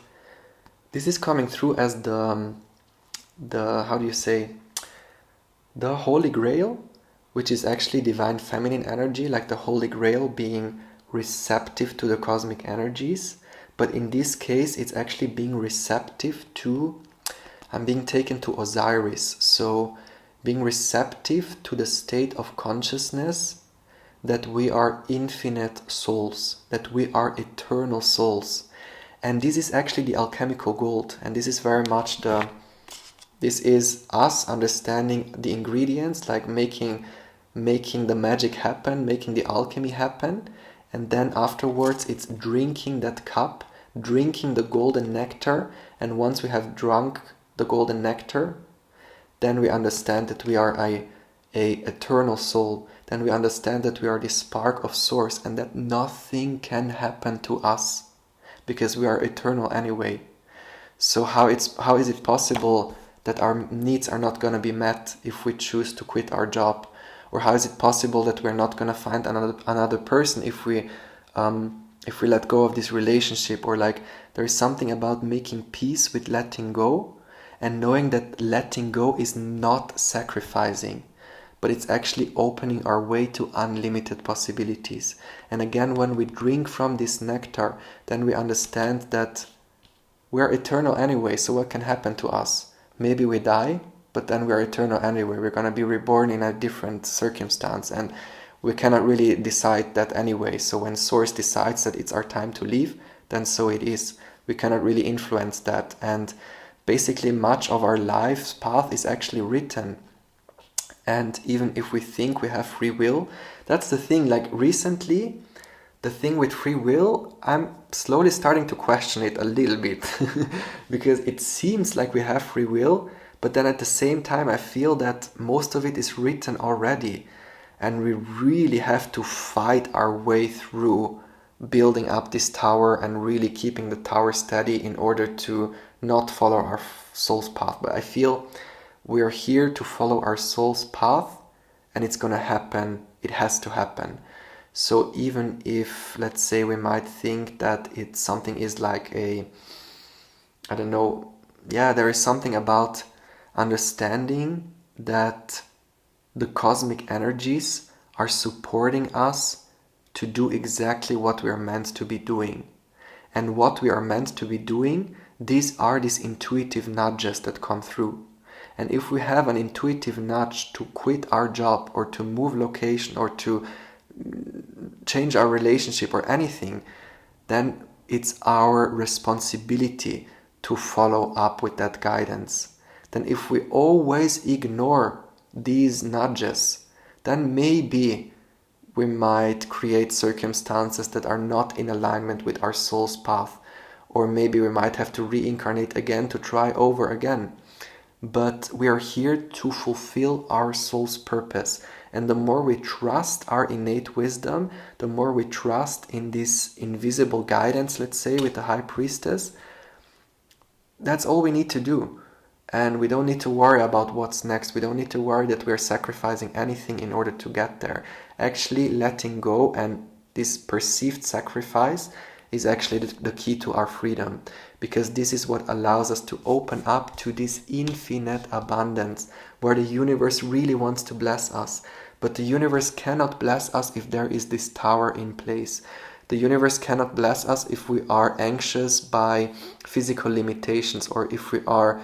this is coming through as the Holy Grail, which is actually Divine Feminine energy, like the Holy Grail being receptive to the cosmic energies. But in this case, it's actually being receptive to, I'm being taken to Osiris. So being receptive to the state of consciousness that we are infinite souls, that we are eternal souls. And this is actually the alchemical gold. And this is very much this is us understanding the ingredients, like making the magic happen, making the alchemy happen. And then afterwards it's drinking that cup, drinking the golden nectar. And once we have drunk the golden nectar, then we understand that we are a eternal soul. Then we understand that we are the spark of source, and that nothing can happen to us, because we are eternal anyway. So how is it possible that our needs are not going to be met if we choose to quit our job? Or how is it possible that we're not going to find another person if we let go of this relationship? Or like, there is something about making peace with letting go, and knowing that letting go is not sacrificing, but it's actually opening our way to unlimited possibilities. And again, when we drink from this nectar, then we understand that we're eternal anyway, so what can happen to us? Maybe we die, but then we're eternal anyway. We're going to be reborn in a different circumstance, and we cannot really decide that anyway. So when Source decides that it's our time to leave, then so it is. We cannot really influence that. And basically much of our life's path is actually written. And even if we think we have free will, that's the thing. Like recently, the thing with free will, I'm slowly starting to question it a little bit because it seems like we have free will, but then at the same time I feel that most of it is written already, and we really have to fight our way through building up this tower and really keeping the tower steady in order to not follow our soul's path. But I feel we're here to follow our soul's path, and it's gonna happen. It has to happen. So even if, let's say, we might think that it's something is like a, I don't know, yeah, there is something about understanding that the cosmic energies are supporting us to do exactly what we are meant to be doing. And what we are meant to be doing, these intuitive nudges that come through. And if we have an intuitive nudge to quit our job or to move location or to change our relationship or anything, then it's our responsibility to follow up with that guidance. Then if we always ignore these nudges, then maybe we might create circumstances that are not in alignment with our soul's path, or maybe we might have to reincarnate again to try over again. But we are here to fulfill our soul's purpose. And the more we trust our innate wisdom, the more we trust in this invisible guidance, let's say, with the High Priestess, that's all we need to do. And we don't need to worry about what's next. We don't need to worry that we're sacrificing anything in order to get there. Actually, letting go and this perceived sacrifice is actually the key to our freedom, because this is what allows us to open up to this infinite abundance where the universe really wants to bless us. But the universe cannot bless us if there is this tower in place. The universe cannot bless us if we are anxious by physical limitations or if we are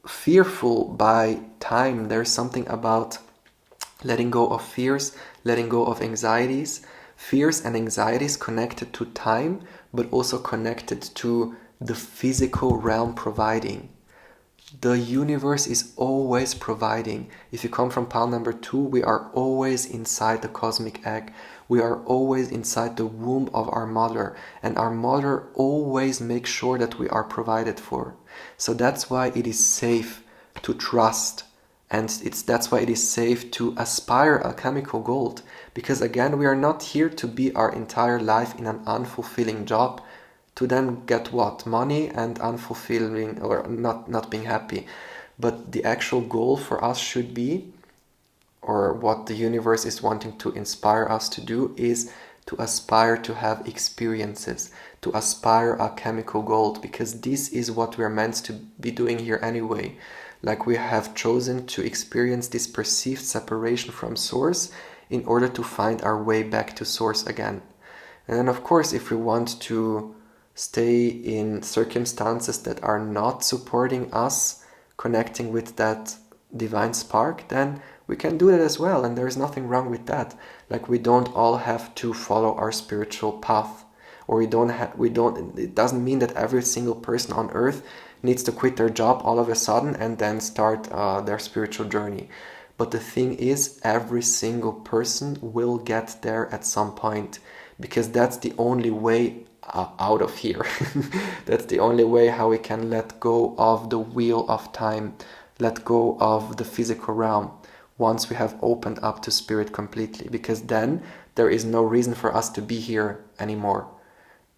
fearful by time. There's something about letting go of fears, letting go of anxieties. Fears and anxieties connected to time, but also connected to the physical realm providing. The universe is always providing. If you come from pile number 2, we are always inside the cosmic egg. We are always inside the womb of our mother, and our mother always makes sure that we are provided for. So that's why it is safe to trust, and that's why it is safe to aspire alchemical gold, because again, we are not here to be our entire life in an unfulfilling job, to then get what? Money and unfulfilling or not being happy. But the actual goal for us should be, or what the universe is wanting to inspire us to do, is to aspire to have experiences, to aspire alchemical gold, because this is what we're meant to be doing here anyway. Like, we have chosen to experience this perceived separation from Source in order to find our way back to Source again. And then of course, if we want to stay in circumstances that are not supporting us connecting with that divine spark, then we can do that as well, and there's nothing wrong with that. Like, we don't all have to follow our spiritual path, or it doesn't mean that every single person on earth needs to quit their job all of a sudden and then start their spiritual journey. But the thing is, every single person will get there at some point, because that's the only way out of here. That's the only way how we can let go of the wheel of time, let go of the physical realm, once we have opened up to spirit completely, because then there is no reason for us to be here anymore.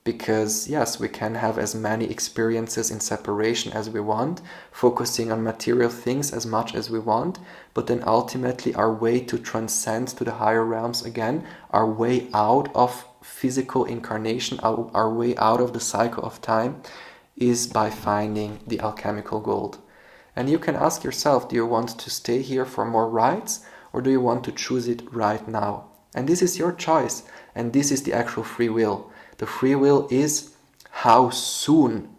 Because yes, we can have as many experiences in separation as we want, focusing on material things as much as we want, but then ultimately our way to transcend to the higher realms again, our way out of physical incarnation, our way out of the cycle of time, is by finding the alchemical gold. And you can ask yourself, do you want to stay here for more rites, or do you want to choose it right now? And this is your choice, and this is the actual free will. The free will is how soon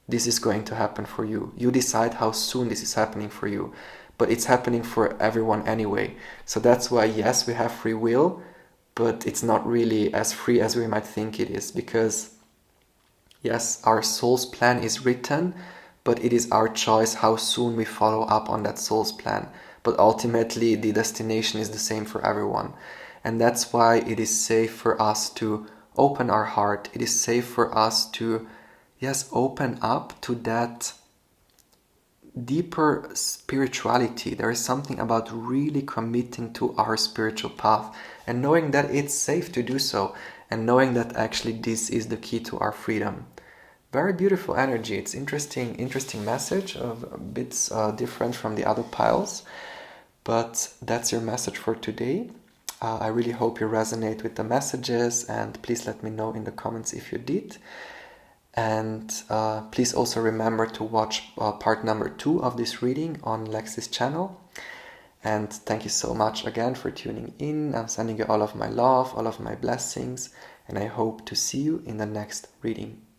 this is going to happen for you. You decide how soon this is happening for you, but it's happening for everyone anyway. So that's why, yes, we have free will, but it's not really as free as we might think it is, because yes, our soul's plan is written, but it is our choice how soon we follow up on that soul's plan. But ultimately, the destination is the same for everyone. And that's why it is safe for us to open our heart. It is safe for us to, yes, open up to that deeper spirituality. There is something about really committing to our spiritual path and knowing that it's safe to do so, and knowing that actually this is the key to our freedom. Very beautiful energy. It's interesting message, of a bit different from the other piles, but that's your message for today. I really hope you resonate with the messages, and please let me know in the comments if you did. And please also remember to watch part number 2 of this reading on Lexi's channel. And thank you so much again for tuning in. I'm sending you all of my love, all of my blessings, and I hope to see you in the next reading.